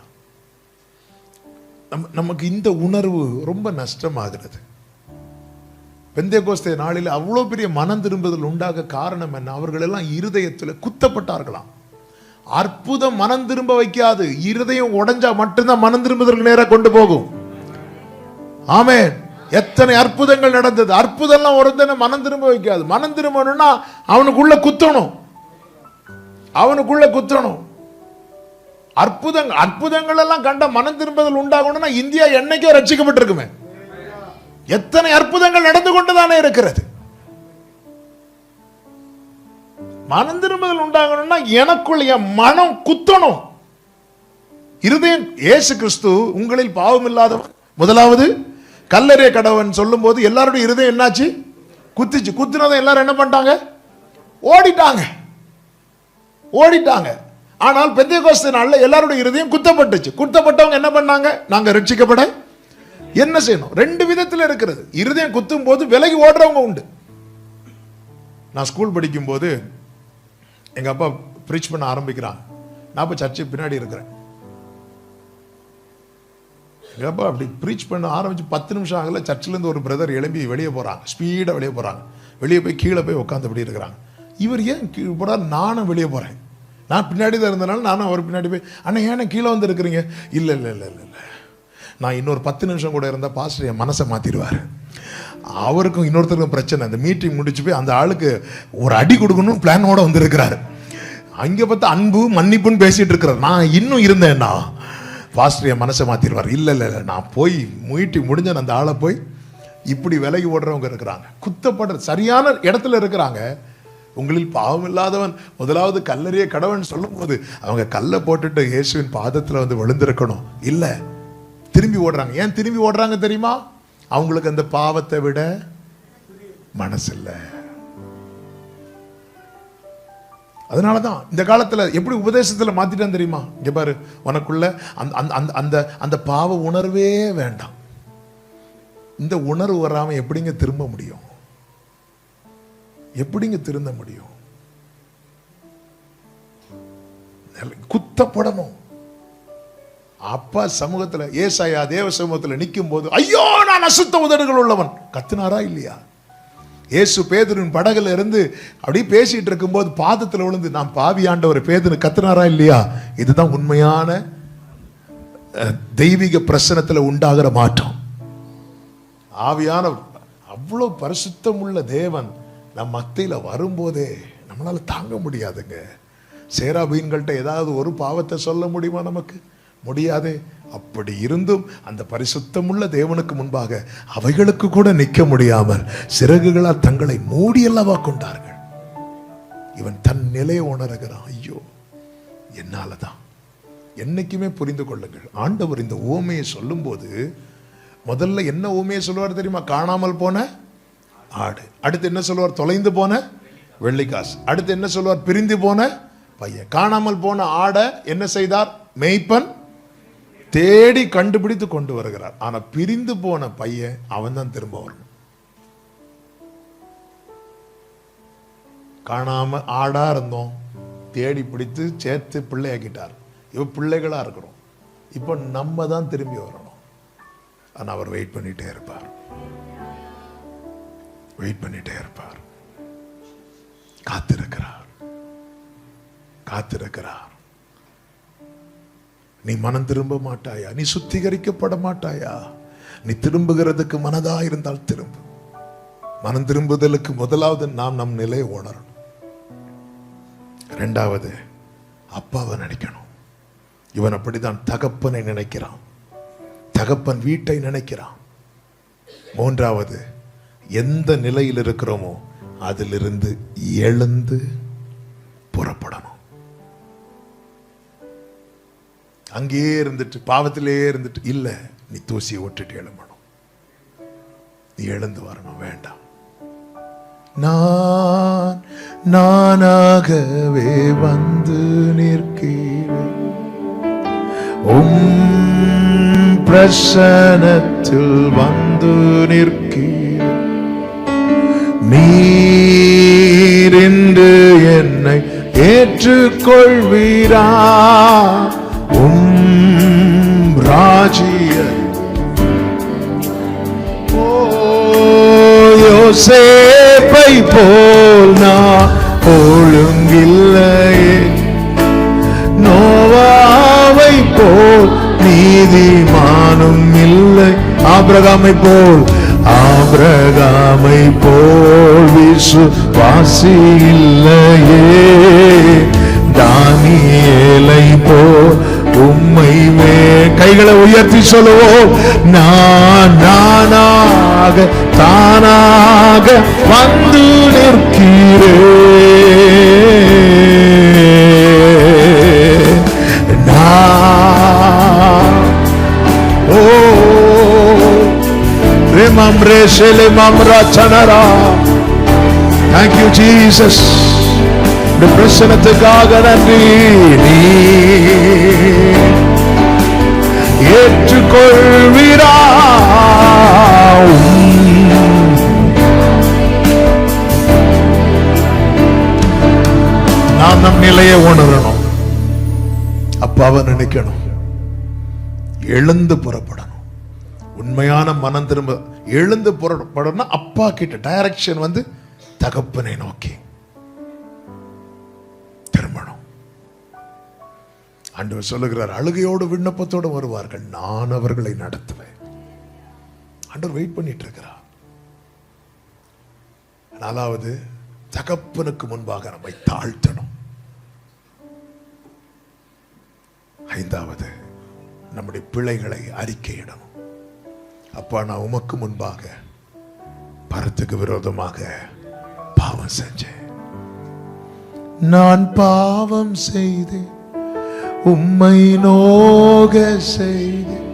நமக்கு இந்த உணர்வு ரொம்ப நஷ்டமாகிறது. பெந்தேகோஸ்தே நாளில் அவ்வளோ பெரிய மனம் திரும்புதல் உண்டாக காரணம் என்ன? அவர்கள் எல்லாம் இருதயத்தில் குத்தப்பட்டார்களாம். அற்புதம் மனம் திரும்ப வைக்காது, இருதயம் உடைஞ்சா மட்டும்தான் மனம் திரும்புதற்கு நேராக கொண்டு போகும். ஆமென். எத்தனை அற்புதங்கள் நடந்தது. அற்புதம்லாம் ஒருத்தனை மனம் திரும்ப வைக்காது. மனம் திரும்பணும்னா அவனுக்குள்ள குத்தணும், அவனுக்குள்ள குத்தணும். அற்புதங்கள் எல்லாம் கண்ட மனம் திரும்புதல் உண்டாகணும்னா இந்தியா என்னைக்கோ ரட்சிக்கப்பட்டிருக்குமே. எத்தனை அற்புதங்கள் நடந்து கொண்டுதானே இருக்கிறது. மனம் திரும்புதல் உண்டாகணும்னா எனக்குள்ள என் மனம் குத்தணும். இருதயம். இயேசு கிறிஸ்து உங்களில் பாவம் இல்லாதவன் முதலாவது கல்லறைய கடவன் சொல்லும் போது எல்லாருடைய இருதயம் என்னாச்சு? குத்திச்சு. குத்தினதை எல்லாரும் என்ன பண்ணிட்டாங்க? ஓடிட்டாங்க. ஆனால் பெந்தேகோஸ்தே நாள்ல எல்லாருடைய இருதயம் குத்தப்பட்டுச்சு. குத்தப்பட்டவங்க என்ன பண்ணாங்க? நாங்க ரட்சிக்கப்பட என்ன செய்யணும்? 2 விதத்தில் இருக்கிறது. இருதயம் குத்தும் போது விலகி ஓடுறவங்க உண்டு. நான் ஸ்கூல் படிக்கும் போது எங்க அப்பா பிரீச் பண்ண ஆரம்பிக்கிறாங்க. நான் இப்போ சர்ச்சுக்கு பின்னாடி இருக்கிறேன். எங்க அப்பா அப்படி பிரீச் பண்ண ஆரம்பிச்சு 10 நிமிஷம் ஆகல, சர்ச்சில் இருந்து ஒரு பிரதர் எழும்பி வெளியே போறாங்க. ஸ்பீடா வெளியே போறாங்க. வெளியே போய் கீழே போய் உட்காந்து அப்படி இருக்கிறாங்க. இவர் ஏன் கீழே போறாரு? நானும் வெளியே போறேன். நான் பின்னாடி தான் இருந்தனால நானும் அவர் பின்னாடி போய், அண்ணா ஏன் கீழே வந்து இருக்கிறீங்க? இல்லை இல்லை இல்லை இல்லை இல்லை, நான் இன்னொரு 10 நிமிஷம் கூட இருந்தால் பாஸ்டர் என் மனசை மாற்றிடுவார். அவருக்கும் இன்னொருத்தருக்கும் பிரச்சனை. அந்த மீட்டிங் முடிச்சு போய் அந்த ஆளுக்கு ஒரு அடி கொடுக்கணும் பிளானோட வந்துருக்கிறாரு. அங்கே பார்த்தா அன்பு மன்னிப்புன்னு பேசிட்டு இருக்கிறார். நான் இன்னும் இருந்தேன்னா பாஸ்டர் என் மனசை மாற்றிடுவார். இல்லை இல்லை இல்லை, நான் போய் மீட்டிங் முடிஞ்ச அந்த ஆளை போய் இப்படி விலகி ஓடுறவங்க இருக்கிறாங்க. குத்தப்படுற சரியான இடத்துல இருக்கிறாங்க. உங்களில் பாவம் இல்லாதவன் முதலாவது கல்லறைய கடவன் சொல்லும் போது அவங்க கல்லை போட்டுட்டு இயேசுவின் பாதத்தில் வந்து விழுந்திருக்கணும். இல்லை, திரும்பி ஓடுறாங்க. ஏன் திரும்பி ஓடுறாங்க தெரியுமா? அவங்களுக்கு அந்த பாவத்தை விட மனசு இல்லை. அதனாலதான் இந்த காலத்துல எப்படி உபதேசத்துல மாத்திட்டான் தெரியுமா? இங்க பாரு, உனக்குள்ள அந்த பாவ உணர்வே வேண்டாம். இந்த உணர்வு வராம எப்படிங்க திரும்ப முடியும்? எப்படிங்க திருந்த முடியும்? குத்தப்படணும். அப்பா சமூகத்துல, ஏசாயா தேவ சமூகத்துல நிற்கும் போது, ஐயோ நான் அசுத்த உதடுகள் உள்ளவன் கத்துனாரா இல்லையா? இயேசு பேதுருவின் படகுல இருந்து அப்படி பேசிட்டு இருக்கும் போது பாதத்துல விழுந்து நான் பாவி ஆண்டவர் பேதுரு கத்துனாரா இல்லையா? இதுதான் உண்மையான தெய்வீக பிரசனத்துல உண்டாகிற மாற்றம். ஆவியானவர் அவ்வளவு பரிசுத்தம் உள்ள தேவன் நம் மத்தியில வரும்போதே நம்மளால தாங்க முடியாதுங்க. சேராபீன்கள்ட்ட ஏதாவது ஒரு பாவத்தை சொல்ல முடியுமா? நமக்கு முடியாது. அப்படி இருந்தும் அந்த பரிசுத்தமுள்ள தேவனுக்கு முன்பாக அவைகளுக்கு கூட நிற்க முடியாமல் சிறகுகளால் தங்களை மூடியல்லவா கொண்டார்கள். இவன் தன் நிலையை உணர்கிறான். ஐயோ என்னாலதான். என்னைக்குமே புரிந்து கொள்ளுங்கள், ஆண்டவர் இந்த ஓமையை சொல்லும் போது முதல்ல என்ன ஓமையை சொல்லுவார் தெரியுமா? காணாமல் போன ஆடு. அடுத்து என்ன சொல்லுவார்? தொலைந்து போன வெள்ளிக்காசு. அடுத்து என்ன சொல்லுவார்? பிரிந்து போன பையன். காணாமல் போன ஆடை என்ன செய்தார்? மேய்ப்பன் தேடி கண்டுபிடித்து கொண்டு வருகிறார். ஆனா பிரிந்து போன பையன் அவன் தான் திரும்ப வரணும். காணாம ஆடா இருந்தோம், தேடி பிடித்து சேர்த்து பிள்ளையாக்கிட்டார். இவ பிள்ளைகளா இருக்கிறோம். இப்ப நம்ம தான் திரும்பி வரணும். ஆனா அவர் வெயிட் பண்ணிட்டே இருப்பார். வெயிட் பண்ணிட்டே இருப்பார். காத்திருக்கிறார், காத்திருக்கிறார். நீ மனம் திரும்ப மாட்டாயா? நீ சுத்திகரிக்கப்பட மாட்டாயா? நீ திரும்புகிறதுக்கு மனதா இருந்தால் திரும்பு. மனம் திரும்புதலுக்கு முதலாவது நாம் நம் நிலையை உணரணும். இரண்டாவது, அப்பாவை நினைக்கணும். இவன் அப்படிதான் தகப்பனை நினைக்கிறான், தகப்பன் வீட்டை நினைக்கிறான். மூன்றாவது, எந்த நிலையில் இருக்கிறோமோ அதிலிருந்து எழுந்து புறப்படணும். அங்கேயே இருந்துட்டு பாவத்திலே இருந்துட்டு இல்ல, நீ தூசியை விட்டுட்டு எழும்பணும். நீ எழுந்து வரணும். வேண்டாம், நான் நானாகவே வந்து நிற்கிறேன், பிரசனத்தில் வந்து நிற்கிறேன். நீர் என்று என்னை ஏற்றுக்கொள்வீரா? ராஜ்ய யோசேப்பை போல் நான் ஒழுங்கில்லையே, நோவாவை போல் நீதிமானும் இல்லை, ஆபிரகாமை போல் விசுவாசி இல்லையே, தானியேலை போல் உம்மை கைகளை உயர்த்தி சொல்லுவோம். நான் நானாக தானாக வந்து நிற்கிறேன். நான் ஓ ரெமம் ரேஷலே மம்ரா சனரா. Thank you Jesus. இந்த பிரசனத்துக்காக நன்றி. நீ ஏற்றுக்கொள்வீரா? நாம் நம் நிலையை உணரணும், அப்பாவை நினைக்கணும், எழுந்து புறப்படணும். உண்மையான மனம் திரும்ப எழுந்து புறப்படணும். அப்பா கிட்ட டைரக்ஷன் வந்து தகப்பனை நோக்கி திரும்பணும். ஆண்டவர் சொல்லுகிறார், அழுகையோடு விண்ணப்பத்தோடு வருவார்கள், நான் அவர்களை நடத்துவேன். ஆண்டவர் வெயிட் பண்ணிட்டு இருக்கிறார். நாலாவது, தகப்பனுக்கு முன்பாக நம்மை தாழ்த்தணும். ஐந்தாவது, நம்முடைய பிழைகளை அறிக்கையிடணும். அப்பா, நான் உமக்கு முன்பாக பரத்துக்கு விரோதமாக பாவம் செஞ்சேன், நான் பாவம் செய்தேன், உம்மை நோக செய்தேன்,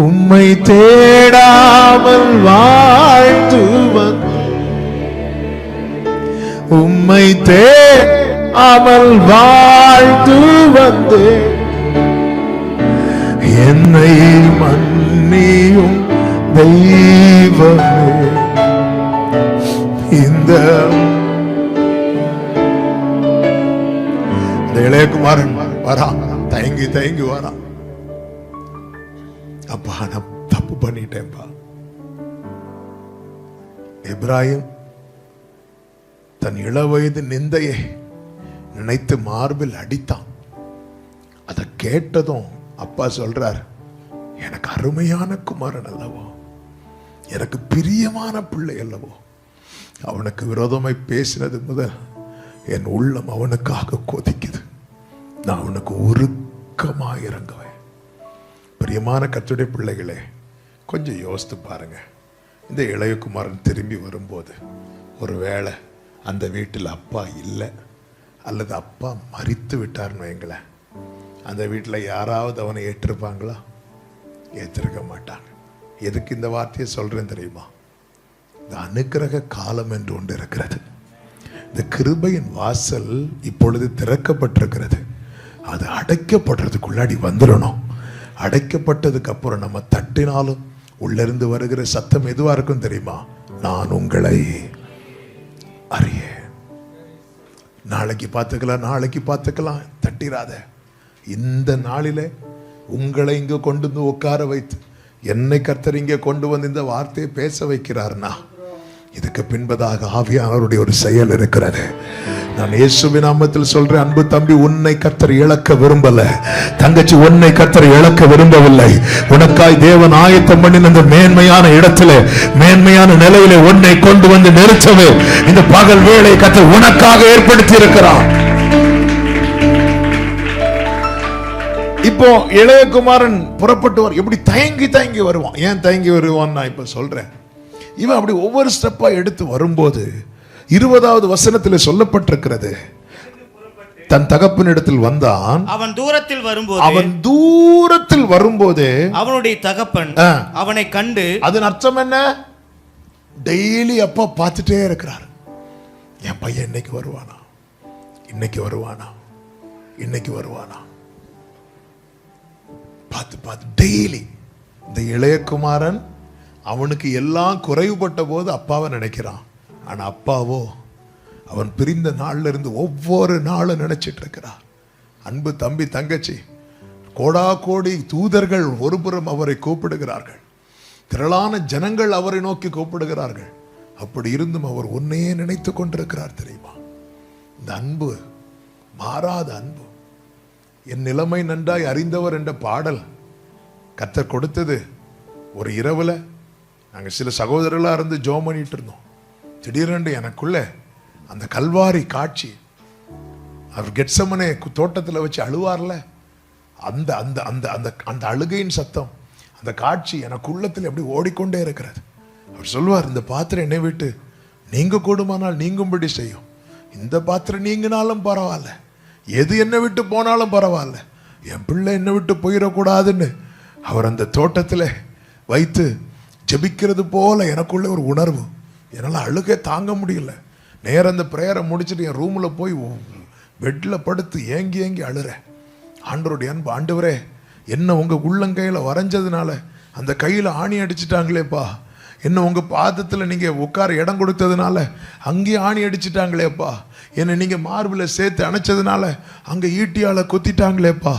உம்மை தேடாமல் வாழ்ந்து வந்தேன், உம்மை தேடாமல் வாழ்ந்து வந்தேன், என்னை மன்னியும் தெய்வமே. இந்த இளையகுமாரன் வரான், தயங்கி தயங்கி வரான். அப்பா, நான் தப்பு பண்ணிட்டேன்பா. இப்ராஹிம் தன் இளவயது நிந்தையை நினைத்து மார்பில் அடித்தான். அதை கேட்டதும் அப்பா சொல்றார், எனக்கு அருமையான குமாரன் அல்லவோ, எனக்கு பிரியமான பிள்ளை அல்லவோ. அவனுக்கு விரோதமாய் பேசினது முதல் என் உள்ளம் அவனுக்காக கொதிக்குது. நான் அவனுக்கு உருக்கமாக இறங்குவேன். பிரியமான கர்த்தருடைய பிள்ளைகளே, கொஞ்சம் யோசித்து பாருங்க. இந்த இளையகுமாரன் திரும்பி வரும்போது ஒருவேளை அந்த வீட்டில் அப்பா இல்லை, அல்லது அப்பா மரித்து விட்டார்னு வைங்களேன், அந்த வீட்டில் யாராவது அவனை ஏற்றிருப்பாங்களா? ஏற்றிருக்க மாட்டாங்க. எதுக்கு இந்த வார்த்தையை சொல்றேன் தெரியுமா? இந்த அனுக்கிரக காலம் என்று ஒன்று இருக்கிறது. இந்த கிருபையின் வாசல் இப்பொழுது திறக்கப்பட்டிருக்கிறது. அது அடைக்கப்படுறதுக்குள்ளாடி வந்துடணும். அடைக்கப்பட்டதுக்கு அப்புறம் நம்ம தட்டினாலும் உள்ளிருந்து வருகிற சத்தம் எதுவா இருக்கும் தெரியுமா? நான் உங்களை அறியேன். நாளைக்கு பார்த்துக்கலாம், நாளைக்கு பார்த்துக்கலாம், தட்டிராத. இந்த நாளிலே உங்களை இங்க கொண்டு வந்து உட்கார வைத்து என்னை கர்த்தர் இங்கே கொண்டு வந்து இந்த வார்த்தையை பேச வைக்கிறார்னா இதுக்கு பின்பதாக ஆவியானவருடைய ஒரு செயல் இருக்கிறது. நான் இயேசுவின் நாமத்தில் சொல்றேன், அன்பு தம்பி, உன்னை கர்த்தர் இழக்க விரும்பல. தங்கச்சி, உன்னை கர்த்தர் இழக்க விரும்பவில்லை. உனக்காய் தேவன் ஆயத்தம் பண்ணின இந்த மேன்மையான இடத்துல, மேன்மையான நிலையில உன்னை கொண்டு வந்து நிறுத்தவே இந்த பகல் வேளை கர்த்தர் உனக்காக ஏற்படுத்தி இருக்கிறார். இப்போ இளையகுமாரன் புறப்பட்டு எப்படி தயங்கி வருவான். ஏன் தயங்கி வருவான் நான் இப்ப சொல்றேன். இவன் அப்படி ஒவ்வொரு ஸ்டெப்பா எடுத்து வரும்போது 20வது வசனத்தில் சொல்லப்பட்டிருக்கிறது, தன் தகப்பனிடத்தில் வந்தான். அவன் தூரத்தில் வரும்போது அவனுடைய தகப்பன் அவனை கண்டு. அதன் அர்த்தம் என்ன? டெய்லி அப்பா பார்த்துட்டே இருக்கிறார், என் பையன் இன்னைக்கு வருவானா. பார்த்து டெய்லி. இந்த இளையகுமாரன் அவனுக்கு எல்லாம் குறைவுபட்ட போது அப்பாவை நினைக்கிறான். ஆனா அப்பாவோ அவன் பிரிந்த நாள்ல இருந்து ஒவ்வொரு நாளும் நினைச்சிட்டு இருக்கிறார். அன்பு தம்பி, தங்கச்சி, கோடா கோடி தூதர்கள் ஒருபுறம் அவரை கூப்பிடுகிறார்கள், திரளான ஜனங்கள் அவரை நோக்கி கூப்பிடுகிறார்கள். அப்படி இருந்தும் அவர் உன்னையே நினைத்து கொண்டிருக்கிறார் தெரியுமா? இந்த அன்பு மாறாத அன்பு. என் நிலைமை நன்றாய் அறிந்தவர் என்ற பாடல் கர்த்தர் கொடுத்தது. ஒரு இரவுல நாங்கள் சில சகோதரர்களா இருந்து ஜெபம் பண்ணிட்டு இருந்தோம். திடீரென்று எனக்குள்ள அந்த கல்வாரி காட்சி, அவர் கெட்சமனே தோட்டத்தில் வச்சு அழுவார்ல, அந்த அந்த அந்த அந்த அந்த அழுகையின் சத்தம், அந்த காட்சி எனக்கு உள்ளத்தில் எப்படி ஓடிக்கொண்டே இருக்கிறது. அவர் சொல்வார், இந்த பாத்திரம் என்னை விட்டு நீங்க கூடுமானால் நீங்கும்படி செய்யும். இந்த பாத்திரம் நீங்கினாலும் பரவாயில்ல, எது என்னை விட்டு போனாலும் பரவாயில்ல, என் பிள்ளை என்னை விட்டு போயிடக்கூடாதுன்னு அவர் அந்த தோட்டத்தில் வைத்து ஜெபிக்கிறது போல எனக்குள்ள ஒரு உணர்வு. என்னால் அழுகே தாங்க முடியல. நேரம் அந்த பிரேயரை முடிச்சுட்டு என் ரூமில் போய் பெட்டில் படுத்து ஏங்கி அழுறேன். ஆண்டவருடைய அன்பு, ஆண்டவரே, என்ன உங்கள் உள்ளங்கையில் வரைஞ்சதுனால அந்த கையில் ஆணி அடிச்சிட்டாங்களேப்பா, என்ன உங்கள் பாதத்தில் நீங்கள் உட்கார இடம் கொடுத்ததுனால அங்கேயே ஆணி அடிச்சிட்டாங்களேப்பா, என்னை நீங்கள் மார்பில் சேர்த்து அணைச்சதுனால அங்கே ஈட்டியால் கொத்திட்டாங்களேப்பா,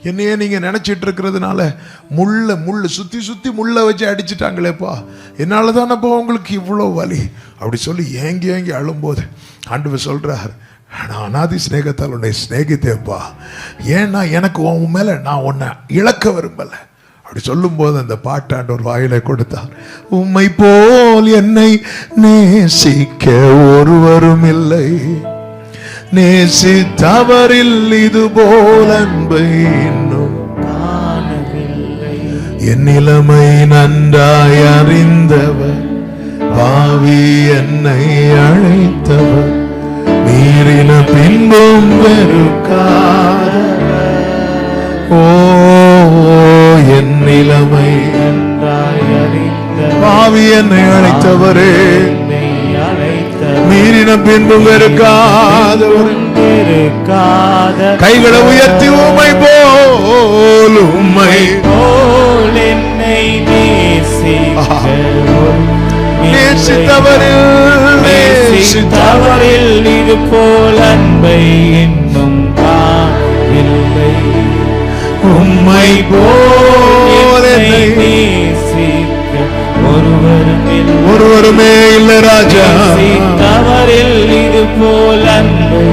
என்னையே நீங்கள் நினச்சிட்டு இருக்கிறதுனால முள்ளை சுற்றி முள்ளை வச்சு அடிச்சிட்டாங்களேப்பா, என்னால் தானப்பா உங்களுக்கு இவ்வளோ வலி அப்படி சொல்லி ஏங்கி அழும்போது ஆண்டவர் சொல்கிறார், நான் அநாதி ஸ்நேகத்தால் உன்னை ஸ்நேகித்தேப்பா, ஏன்னா எனக்கு உன் மேலே நான் உன்னை இழக்க விரும்பலை. அப்படி சொல்லும் போது அந்த பாட்டாண்டவர் வாயிலை கொடுத்தார். உம்மை போல் என்னை நேசிக்க ஒருவரும் இல்லை, நேசித்தவரில் இது போல் அன்பை இன்னும் காணவில்லை. என் நிலைமை நன்றாய் அறிந்தவர், பாவி என்னை அழைத்தவர், மீறின பின்பும் வெறுக்காதவர். ஓ என் நிலைமை நன்றாய் அறிந்தவர், பாவி என்னை அழைத்தவரே, மீறின பின்பும் வெறுக்காதவர். கைகளை உயர்த்தி உம்மை போல் என்னை நேசித்தவரில் இது போல் அன்பை இன்னும் காணவில்லை. உம்மை போல் என்னை நேசிக்க ஒருவருமே இல்லை ராஜா. இது போல் அன்பை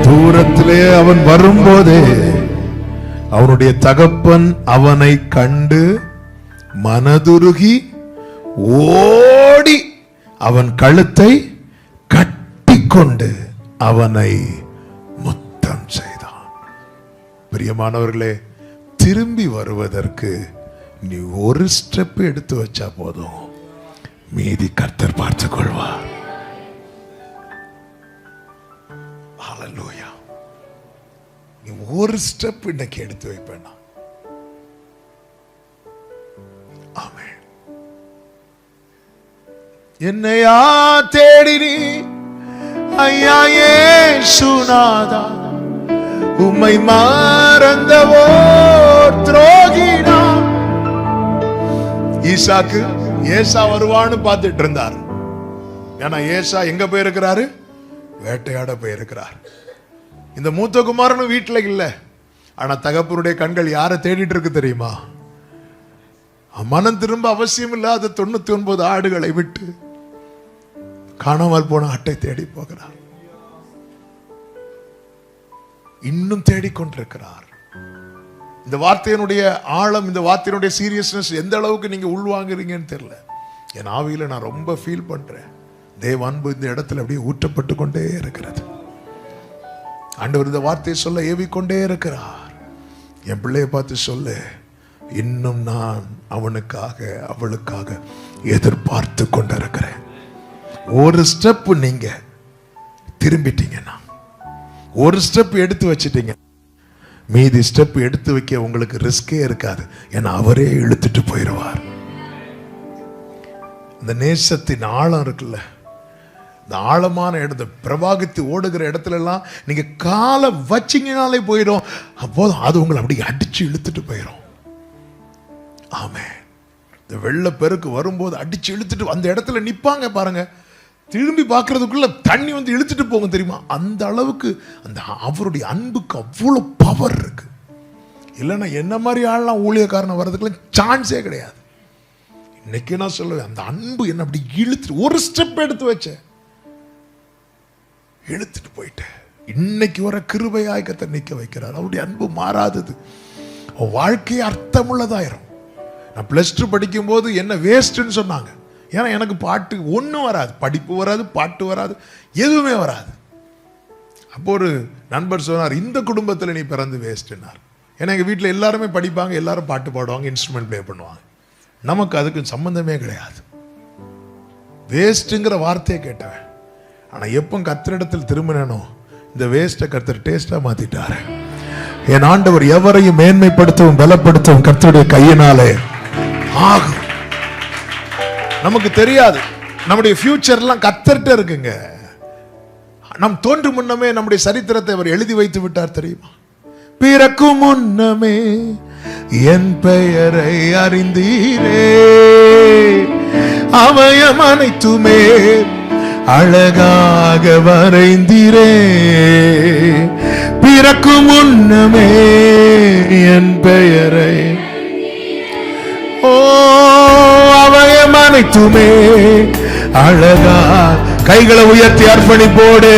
தூரத்திலே அவன் வரும்போதே அவனுடைய தகப்பன் அவனை கண்டு மனதுருகி ஓடி அவன் கழுத்தை கட்டிக்கொண்டு அவனை முத்தம் செய்தான். பிரியமானவர்களே, திரும்பி வருவதற்கு நீ ஒரு ஸ்டெப் எடுத்து வச்சா போதும், மீதி கர்த்தர் பார்த்துக் கொள்வார். ஹல்லேலூயா. நீ ஒரு ஸ்டெப் இன்னைக்கு எடுத்து வைப்பேன். ஆமென். என்னையா தேடினி ஐயா இயேசுநாதா, உம்மை மறந்தவோ துரோகினா. ஈசாக்கு ஏசா வருவான்னு பார்த்துட்டு இருந்தார். ஏன்னா ஏசா எங்க போயிருக்கிறாரு? வேட்டையாட போயிருக்கிறார். இந்த மூத்த குமாரனும் வீட்டுல இல்ல. ஆனா தகப்பனுடைய கண்கள் யாரை தேடிட்டு இருக்கு தெரியுமா? மனம் திரும்ப அவசியம் இல்லாத 99 ஆடுகளை விட்டு காணாமல் போன ஆட்டை தேடி போகிறார். இன்னும் தேடிக்கொண்டிருக்கிறார். இந்த வார்த்தையினுடைய ஆழம், இந்த வார்த்தையினுடைய சீரியஸ்னஸ் எந்த அளவுக்கு நீங்க உள்வாங்குறீங்கன்னு தெரியல. என் ஆவியில நான் ரொம்ப ஃபீல் பண்றேன். தேவ அன்பு இந்த இடத்துல அப்படியே ஊற்றப்பட்டு கொண்டே இருக்கிறது. ஆண்டவர் இந்த வார்த்தையை சொல்ல ஏவிக்கொண்டே இருக்கிறார். என் பிள்ளையை பார்த்து சொல்லு, இன்னும் நான் அவனுக்காக அவளுக்காக எதிர்பார்த்து கொண்டிருக்கிறேன். ஒரு ஸ்டெப் நீங்க திரும்பிட்டீங்கன்னா, ஒரு ஸ்டெப் எடுத்து வச்சிட்டீங்க, மீதி ஸ்டெப் எடுத்து வைக்க உங்களுக்கு ரிஸ்கே இருக்காது. ஏன்னா அவரே இழுத்துட்டு போயிடுவார். இந்த நேசத்தின் ஆழம் இருக்குல்ல, இந்த ஆழமான இடத்த பிரவாகித்து ஓடுகிற இடத்துல எல்லாம் நீங்க காலை வச்சிங்கனாலே போயிடும். அப்போதும் அது உங்களை அப்படி அடிச்சு இழுத்துட்டு போயிடும். ஆமே, இந்த வெள்ள பெருக்கு வரும்போது அடிச்சு இழுத்துட்டு அந்த இடத்துல நிப்பாங்க பாருங்க. திரும்பி பார்க்கறதுக்குள்ள தண்ணி வந்து இழுத்துட்டு போகும் தெரியுமா? அந்த அளவுக்கு அந்த அவருடைய அன்புக்கு அவ்வளோ பவர் இருக்கு. இல்லைன்னா என்ன மாதிரி ஆள்லாம் ஊழியக்காரனை வர்றதுக்குலாம் சான்ஸே கிடையாது. இன்னைக்கு நான் சொல்லுவேன், அந்த அன்பு என்ன அப்படி இழுத்துட்டு ஒரு ஸ்டெப் எடுத்து வச்சேன், இழுத்துட்டு போயிட்டேன். இன்னைக்கு வர கிருபையாய் கர்த்தர் நிற்க வைக்கிறார். அவருடைய அன்பு மாறாதது. வாழ்க்கையை அர்த்தமுள்ளதாயிரும். நான் +2 படிக்கும் போது என்ன வேஸ்ட்ன்னு சொன்னாங்க. ஏன்னா எனக்கு பாட்டு ஒன்றும் வராது, படிப்பு வராது, பாட்டு வராது, எதுவுமே வராது. அப்போ ஒரு நண்பர் சொன்னார், இந்த குடும்பத்தில் நீ பிறந்து வேஸ்ட்னார். ஏன்னா எங்கள் வீட்டில் எல்லாருமே படிப்பாங்க, எல்லாரும் பாட்டு பாடுவாங்க, இன்ஸ்ட்ருமெண்ட் ப்ளே பண்ணுவாங்க. நமக்கு அதுக்கு சம்பந்தமே கிடையாது. வேஸ்ட்டுங்கிற வார்த்தையை கேட்டவன். ஆனால் எப்போ கர்த்தரிடத்தில் திரும்பினோ இந்த வேஸ்ட்டை கர்த்தர் டேஸ்டா மாத்திட்டாரு. என் ஆண்டவர் எவரையும் மேன்மைப்படுத்தவும் பலப்படுத்தவும் கர்த்தருடைய கையினாலே ஆகும். நமக்கு தெரியாது, நம்முடைய ஃபியூச்சர்லாம் கர்த்தர்ட்ட இருக்குங்க. நம் தோன்று முன்னமே நம்முடைய சரித்திரத்தை அவர் எழுதி வைத்து விட்டார் தெரியுமா? பிறக்கும் முன்னமே என் பெயரை அறிந்தீரே, அவயம் அனைத்துமே அழகாக வரைந்தீரே. பிறக்கும் முன்னமே என் பெயரை, ஓ அவயம் அனைத்துமே அழகா. கைகளை உயர்த்தி அர்ப்பணிப்போடு,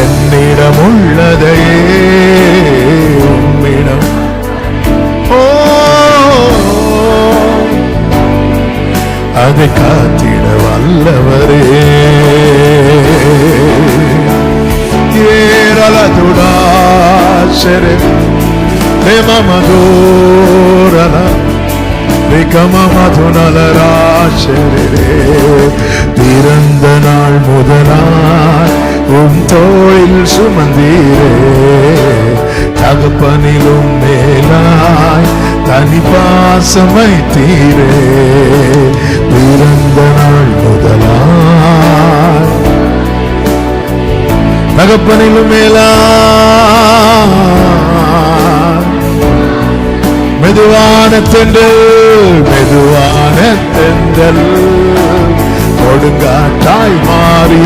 என்னிடம் உள்ளதையே உம்மிடம், ஓ அதை காத்திட வல்லவரே. ஏரலதுடாசரே பிரேமமதோரல விகமமதுனலராசரே. பிறந்த நாள் முதலாய் உம் தோளில் சுமந்தீரே, தகப்பனிலும் மேலாய் தனி பாசம் வைத்தீரே. பிறந்த நாள் முதலாய் தகப்பனிலும் மேலாய் மெதுவான தென்றல், மெதுவான தென்றல் கொடுங்காற்றாய் மாறி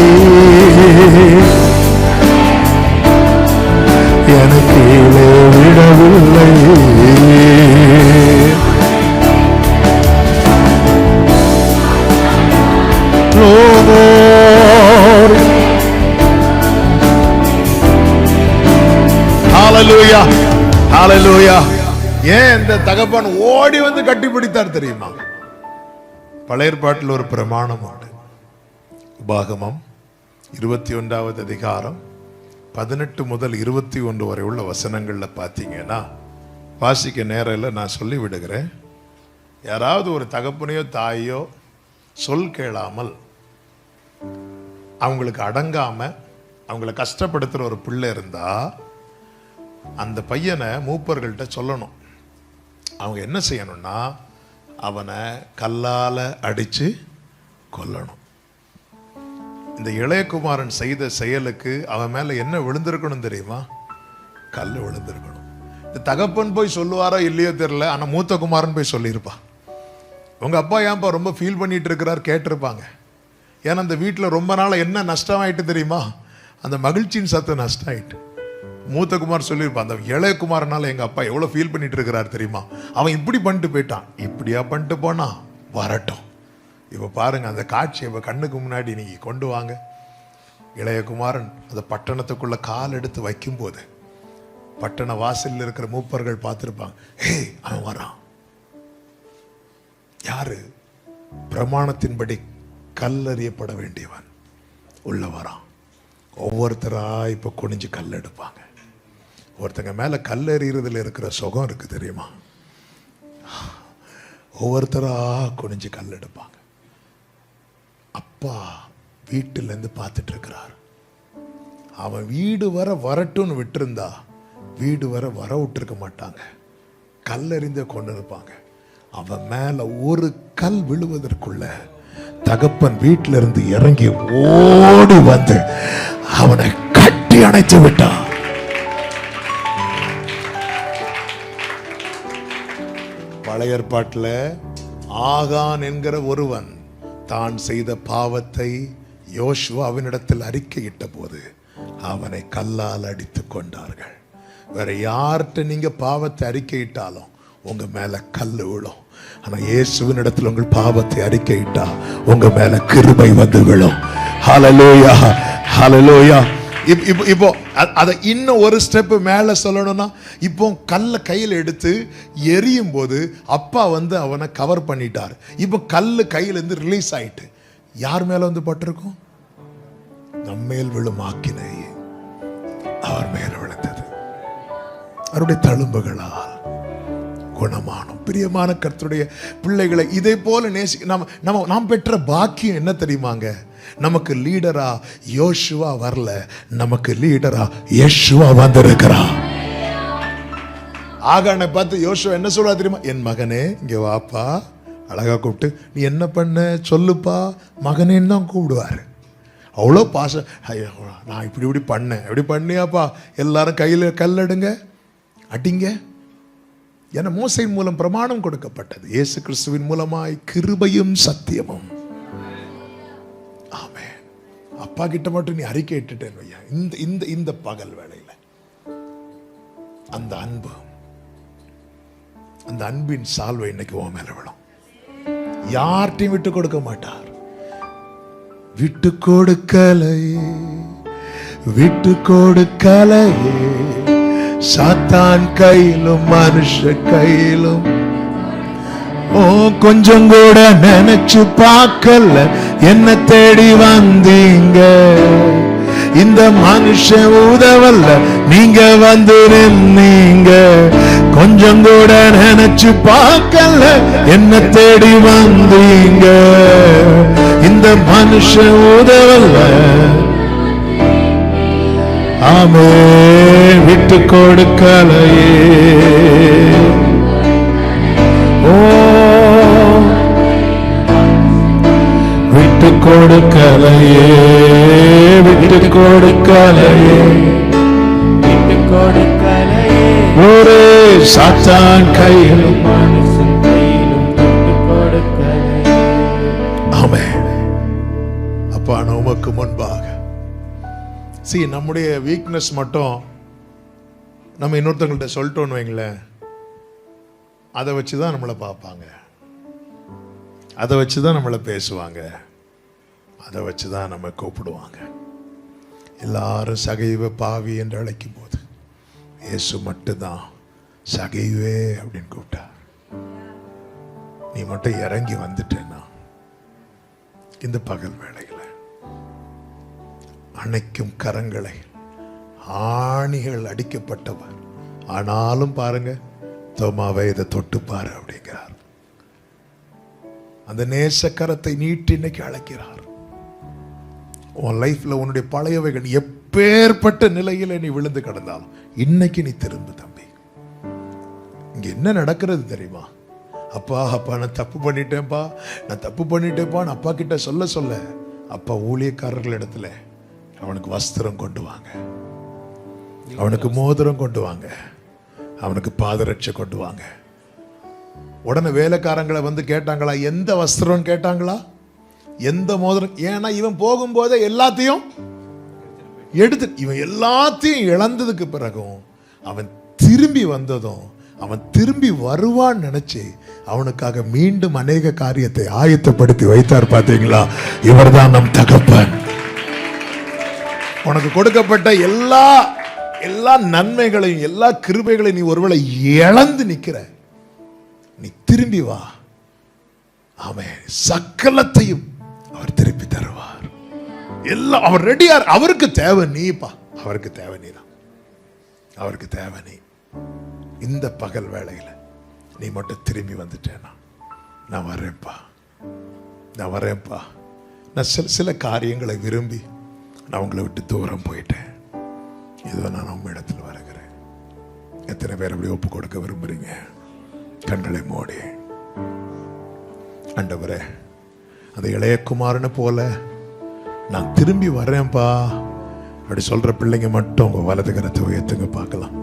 எனக்கு கீழே விடவில்லை. ஹalleluya, ஹalleluya. ஏன் இந்த தகப்பன் ஓடி வந்து கட்டிப்பிடித்தார் தெரியுமா? பழைய ஏற்பாட்டில் ஒரு பிரமாணம் உண்டு. உபாகமம் 21வது அதிகாரம் 18 முதல் 21 வரை உள்ள வசனங்கள்ல பார்த்தீங்கன்னா, வாசிக்க நேரம் இல்லை, நான் சொல்லி விடுகிறேன். யாராவது ஒரு தகப்பனையோ தாயோ சொல் கேளாமல், அவங்களுக்கு அடங்காம, அவங்கள கஷ்டப்படுத்துற ஒரு பிள்ளை இருந்தா அந்த பையனை மூப்பர்கள்ட்ட சொல்லணும். அவங்க என்ன செய்யணும்னா, அவனை கல்லால அடிச்சு கொல்லணும். இந்த இளையகுமாரன் செய்த செயலுக்கு அவன் மேல என்ன விழுந்திருக்கணும் தெரியுமா? கல் விழுந்திருக்கணும். இந்த தகப்பன் போய் சொல்லுவாரோ இல்லையோ தெரியல, ஆனா மூத்த குமாரன் போய் சொல்லியிருப்பா. உங்க அப்பா ஏன்பா ரொம்ப ஃபீல் பண்ணிட்டு இருக்கிறார் கேட்டிருப்பாங்க. ஏன்னா அந்த வீட்டில் ரொம்ப நாள் என்ன நஷ்டம் ஆயிட்டு தெரியுமா? அந்த மகிழ்ச்சியின் சத்து நஷ்டம் ஆயிட்டு. மூத்த குமார் சொல்லியிருப்பான், அந்த இளைய குமாரனால எங்க அப்பா எவ்வளவு ஃபீல் பண்ணிட்டு இருக்கிறார் தெரியுமா, அவன் இப்படி பண்ணிட்டு போயிட்டான், இப்படியா பண்ணிட்டு போனா வரட்டும். இப்ப பாருங்க அந்த காட்சி இப்ப கண்ணுக்கு முன்னாடி நீங்க கொண்டு வாங்க. இளைய குமாரன் அந்த பட்டணத்துக்குள்ள கால் எடுத்து வைக்கும் போது பட்டண வாசலில் இருக்கிற மூப்பர்கள் பார்த்திருப்பாங்க, ஏய் அவன் வரான். யாரு? பிரமாணத்தின்படி கல்லறியப்பட வேண்டியவன் உள்ள வரான். ஒவ்வொருத்தரா இப்ப குனிஞ்சு கல் எடுப்பாங்க. ஒருத்தங்க மேல கல்லெறிகிறதுல இருக்கிற சுகம் இருக்கு தெரியுமா? ஒவ்வொருத்தரா குனிஞ்சு கல் எடுப்பாங்க. அப்பா வீட்டில இருந்து பார்த்துட்டு இருக்கிறார். அவன் வீடு வர வரட்டும்னு விட்டுருந்தா வீடு வர விட்டுருக்க மாட்டாங்க, கல்லெறிந்த கொண்டு இருப்பாங்க. அவன் மேல ஒரு கல் விழுவதற்குள்ள தகப்பன் வீட்டில இருந்து இறங்கி ஓடி வந்து அவனை கட்டி அணைத்து விட்டான். பழைய ஏற்பாட்டில் ஆகான் என்கிற ஒருவன் தான் செய்த பாவத்தை யோசுவாவினிடத்தில் அறிக்கையிட்ட போது அவனை கல்லால் அடித்துக் கொண்டார்கள். வேற யார்கிட்ட நீங்க பாவத்தை அறிக்கையிட்டாலும் உங்க மேல கல்லு விழும். ஆனா இயேசுவின் இடத்துல உங்கள் பாவத்தை அறிக்கையிட்டா உங்க மேல கிருபை வந்து விழும். ஹல்லேலூயா, ஹல்லேலூயா. இப்போ அதை இன்னும் ஒரு ஸ்டெப் மேல சொல்லணும்னா, இப்போ கல்லை கையில் எடுத்து எரியும் போது அப்பா வந்து அவனை கவர் பண்ணிட்டார். இப்போ கல்லு கையில இருந்து ரிலீஸ் ஆயிட்டு யார் மேல வந்து பட்டிருக்கும்? நம்மேல் விழும் ஆக்கினை அவர் மேல் விழுந்தது. அவருடைய தழும்புகளால் குணமானோம். பிரியமான கர்த்தருடைய பிள்ளைகளை இதை போல நாம் பெற்ற பாக்கியம் என்ன தெரியுமாங்க? நமக்கு லீடரா யோசுவா வரல, நமக்கு லீடரா யேசுவா வந்திருக்கிறா. ஆகானை பார்த்து யோசுவா என்ன சொல்றா தெரியுமா? என் மகனே இங்க வாப்பா. அழகா கூப்பிட்டு நீ என்ன பண்ண சொல்லுப்பா மகனேன்னு தான் கூப்பிடுவாரு. அவ்வளோ பாசம். ஐயோ நான் இப்படி பண்ணேன், எப்படி பண்ணியாப்பா? எல்லாரும் கையில் கல்லெடுங்க, அடிங்க. என மோசையின் மூலம் பிரமாணம் கொடுக்கப்பட்டது. இயேசு கிறிஸ்துவின் மூலமாய் கிருபையும் சத்தியமும். ஆமென். அப்பா கிட்ட மட்டும் நீ அறிக்கை இட்டுட்டேன் ஐயா, இந்த பகல் வேளையில அந்த அன்பு, அந்த அன்பின் சால்வை இன்னைக்கு உன் மேல விழும். யார்ட்டையும் விட்டு கொடுக்க மாட்டார். விட்டு கொடுக்கலையே, விட்டு கொடுக்கலையே, சாத்தான் கையிலும் மனுஷ கையிலும். கொஞ்சம் கூட நினைச்சு பார்க்கல என்ன தேடி வந்தீங்க. இந்த மனுஷன் உதவல்ல நீங்க வந்து நின்னீங்க. கொஞ்சம் கூட நினைச்சு பார்க்கல என்ன தேடி வந்தீங்க. இந்த மனுஷன் உதவல்ல. ஆமே விட்டு கொடுக்கலையே. ஓ விட்டு கொடுக்கலையே, விட்டு கொடுக்கலையே, விட்டு கொடுக்கலையே. ஒரு சாத்தான் கையிலும் மனுஷன் கையிலும் விட்டு கொடுக்கலையே. ஆமென். அப்பா உமக்கு முன்பாக நம்முடைய வீக்னஸ் மட்டும் நம்ம இன்னொருத்தவங்கள்ட்ட சொல்லிட்டோன்னு வைங்களேன், அதை வச்சு தான் நம்மளை பார்ப்பாங்க, அதை வச்சு தான் நம்மளை பேசுவாங்க, அதை வச்சு தான் நம்ம கூப்பிடுவாங்க. எல்லாரும் சகைவ பாவி என்று அழைக்கும் போது இயேசு மட்டும்தான் சகைவே அப்படின்னு கூப்பிட்டார். நீ மட்டும் இறங்கி வந்துட்டேன்னா இந்த பகல் வேளையில் அணைக்கும் கரங்களை ஆணிகள் அடிக்கப்பட்டவர். ஆனாலும் பாருங்க, தோமாவை இதை தொட்டு பாரு அப்படிங்கிறார். அந்த நேசக்கரத்தை நீட்டி இன்னைக்கு அழைக்கிறார். உன் லைஃப்ல உன்னுடைய பழையவைகள் எப்பேற்பட்ட நிலையில நீ விழுந்து கிடந்தாலும் இன்னைக்கு நீ திரும்ப தம்பி. இங்க என்ன நடக்கிறது தெரியுமா? அப்பா நான் தப்பு பண்ணிட்டேன்ப்பா, நான் தப்பு பண்ணிட்டேன்ப்பான்னு அப்பா கிட்ட சொல்ல அப்பா ஊழியக்காரர்கள் இடத்துல அவனுக்கு வஸ்திரம் கொண்டு வாங்க, அவனுக்கு மோதிரம் கொண்டு வாங்க, அவனுக்கு பாதரட்சை கொண்டு வாங்க. உடனே வேலைக்காரங்களை வந்து கேட்டாங்களா? எந்த வஸ்திரம் கேட்டாங்களா? எந்த மோதிரம்? ஏன்னா இவன் போகும்போதே எல்லாத்தையும் எடுத்து இவன் எல்லாத்தையும் இழந்ததுக்கு பிறகும் அவன் திரும்பி வந்ததும் அவன் திரும்பி வருவான்னு நினைச்சு அவனுக்காக மீண்டும் அநேக காரியத்தை ஆயத்தப்படுத்தி வைத்தார். பார்த்தீங்களா? இவர்தான் நம் தகப்பன். உனக்கு கொடுக்கப்பட்ட எல்லா நன்மைகளையும் எல்லா கிருபைகளையும் நீ ஒருவேளை இழந்து நிக்கிற, நீ திரும்பி வா. ஆமென். சகலத்தையும் அவர் திருப்பி தருவார். எல்லாம் அவர் ரெடியார். அவருக்கு தேவை நீப்பா. அவருக்கு தேவை நீதான். அவருக்கு தேவை நீ. இந்த பகல் வேளையில நீ மட்டும் திரும்பி வந்துட்டேனா, நான் வரேன்ப்பா, நான் வரேன்ப்பா. நான் சில காரியங்களை விரும்பி நான் உங்களை விட்டு தூரம் போயிட்டேன். இதோ நான் உங்க இடத்துல வருகிறேன். எத்தனை பேர் அப்படி ஒப்பு கொடுக்க விரும்புறீங்க? கண்களை மூடி, ஆண்டவரே, அந்த இளையகுமாரனை போல நான் திரும்பி வர்றேன்ப்பா அப்படி சொல்ற பிள்ளைங்க மட்டும் உங்க வலது கரத்தை உயர்த்துங்க பார்க்கலாம்.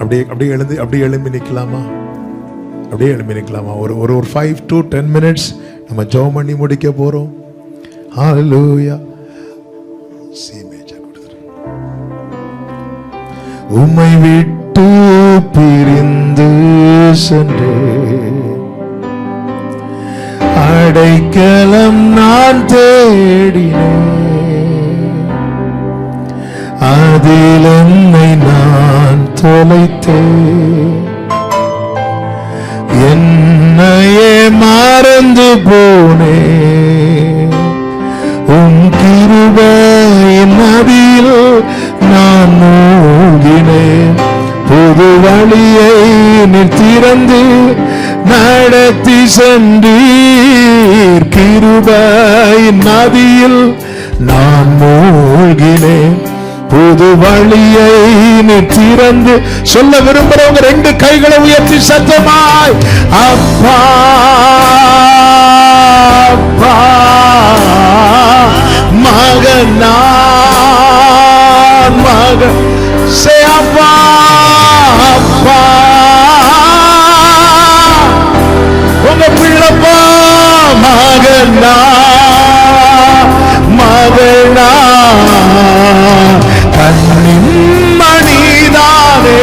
அப்படியே எழும்பி நிற்கலாமா? அப்படியே எழும்பி நிற்கலாமா? ஒரு 5 to 10 minutes நம்ம ஜெபம் பண்ணி முடிக்க போறோம். ஹalleluya. உம்மை விட்டு பிரிந்து சென்றேன், அடைக்கலம் நான் தேடினேன், அதில் என்னை நான் தொலைத்தேன், என்னையே மறந்து போனேன். உன் கிருபையின் நதியில் நான் மூழ்கினேன். புது வழியை நீர் திறந்து நடத்தி சென்றீர். கிருபையின் நதியில் நான் மூழ்கினேன். புது வழியை நீர் திறந்து. சொல்ல விரும்புறவங்க 2 கைகளை உயர்த்தி சத்தமாய் அப்பா அப்பா மகனான் மகன் சே அப்பா அப்பா உங்க பிள்ளப்பா மகனா மகனா கண்ணின் மணிதானே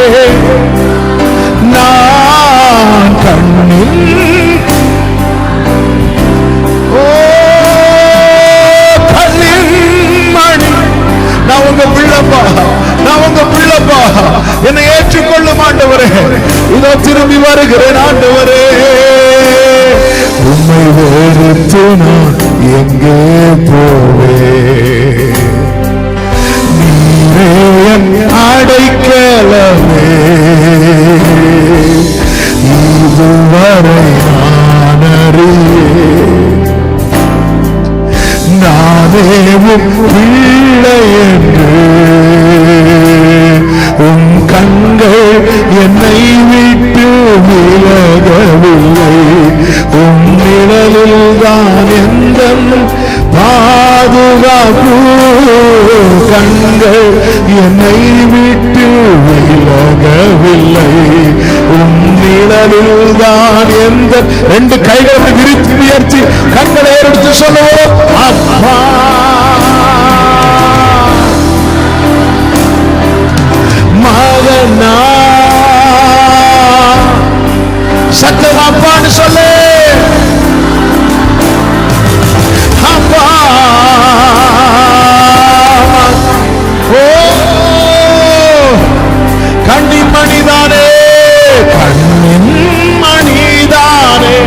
நான் கண்ணின் என்னை ஏற்றுக்கொள்ளும் ஆண்டவரே. இதோ திரும்பி வருகிறேன் ஆண்டவரே. உம்மை வெறுத்து நான் எங்கே போவேன்? நீரே என் அடைக்கலமே. இதுவரை நான் அறியேன், நானே உம் பிள்ளை என்று. உன் கண்கள் என்னை விட்டு விலகவில்லை. உன் நிழலில் தான் எந்த பாதுகாப்பு. கண்கள் என்னை விட்டு விலகவில்லை. உன் நிழலில் தான் எந்த. 2 கைகளை விரித்து உயர்த்தி கண்களை எடுத்து சொல்லுவோம் அப்பா மகனா. சத்தம் அப்பான்னு சொல்லு. அப்பா ஓ கண்ணின் மணிதானே கண்ணின் மணிதானே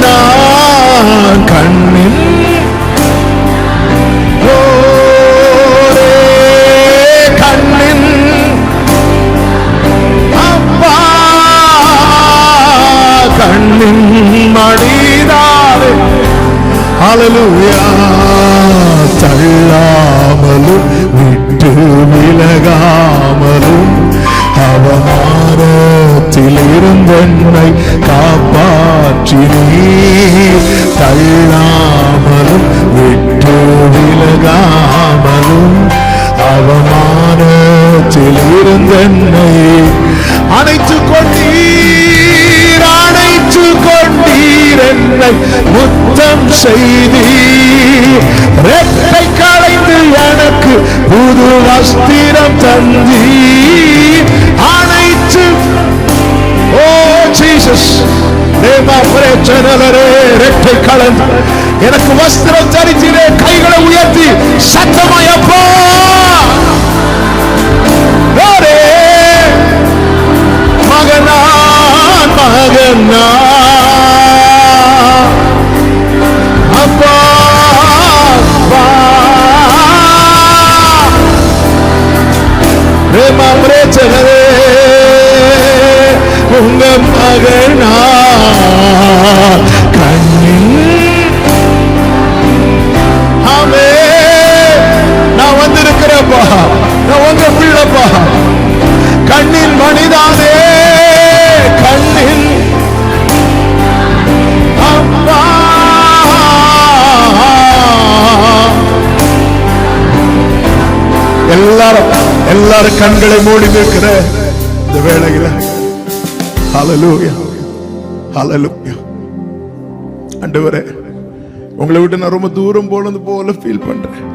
நான் கண்ணின் மடிதாரே. ஹல்லேலூயா. தள்ளாமலும் விட்டு விலகாமலும் அவமானத்தில் இருந்தென்னை காப்பாற்றினீர். தள்ளாமலும் விட்டு விலகாமலும் அவமானத்தில் இருந்தென்னை அணைத்துக் கொண்டீர். என்னை முத்த சுத்தம் செய்தி ரெட்டை களைந்து எனக்கு புது வஸ்திரம் தந்தி அனைத்து ஓ ஜீசஸ் ரெட்டை கலந்து எனக்கு வஸ்திரம் தரித்திலே கைகளை உயர்த்தி சத்தமாயப்பா மகனான் மகனா அப்பா பிரேச்சனரே உங்க மகனா ஆமே நான் வந்திருக்கிறப்பா நான் உங்க பிள்ளைப்பா கண்ணின் மணிதானே கண்ணின் அப்பா எல்லாரும் கண்களை மூடி நிற்கிற இந்த வேளையில ஹல்லேலூயா ஹல்லேலூயா ஆண்டவரே உங்களை விட்டு நான் ரொம்ப தூரம் போல ஃபீல் பண்றேன்.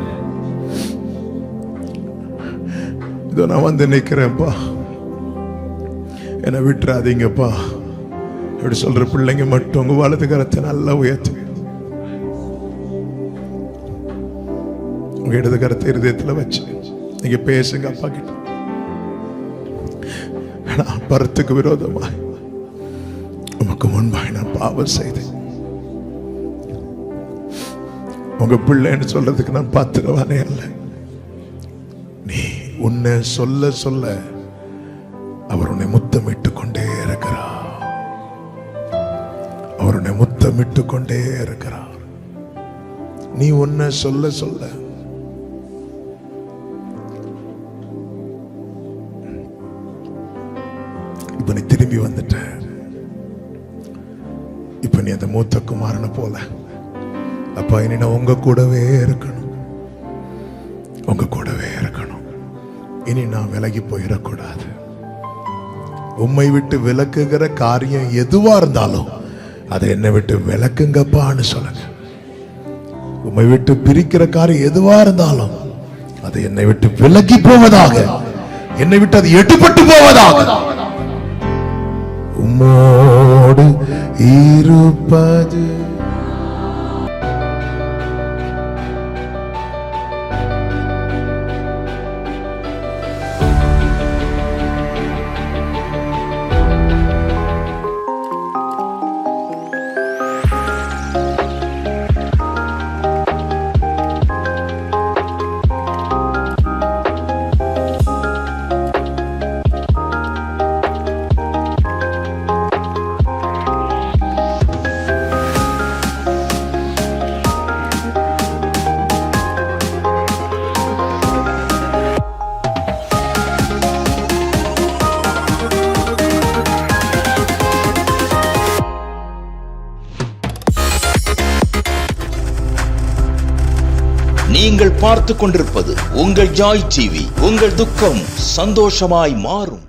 இதோ நான் வந்து நிக்கிறேன்ப்பா, என்னை விட்டுறாதீங்கப்பா. இப்படி சொல்ற பிள்ளைங்க மட்டும் உங்க வலது கரத்தை நல்லா உயர்த்து, உங்க இடது கரத்தை இருதயத்துல வச்சு நீங்க பேசுங்க அப்பா கிட்ட. நான் பரத்துக்கு விரோதமாய் உமக்கு முன்பாய் நான் பாவம் செய்தேன். உங்க பிள்ளைன்னு சொல்றதுக்கு நான் பாத்திரவானே அல்ல. நீ உன்னை சொல்ல சொல்ல அவர் உன்னை முத்தமிட்டு கொண்டே இருக்கிறார். அவர் உன்னை முத்தமிட்டு கொண்டே இருக்கிறார். நீ உன்னை சொல்ல சொல்ல இப்ப நீ திரும்பி வந்துட்ட. இப்ப நீ அந்த மூத்த குமாரனை போல அப்பா இனி நான் உங்க கூடவே இருக்கணும், உங்க கூடவே இருக்கணும். இனி நான் விலகி போயிடக்கூடாது. உம்மை விட்டு விலக்குகிற காரியம் எதுவா இருந்தாலும் அதை என்னை விட்டு விலக்குங்கப்பான்னு சொல்லுங்க. உம்மை விட்டு பிரிக்கிற காரியம் எதுவா இருந்தாலும் அதை என்னை விட்டு விலகி போவதாக, என்னை விட்டு அது எடுபட்டு போவதாக. உம்மோடு இருப்பது நீங்கள் பார்த்துக் கொண்டிருப்பது உங்கள் ஜாய் டிவி. உங்கள் துக்கம் சந்தோஷமாய் மாறும்.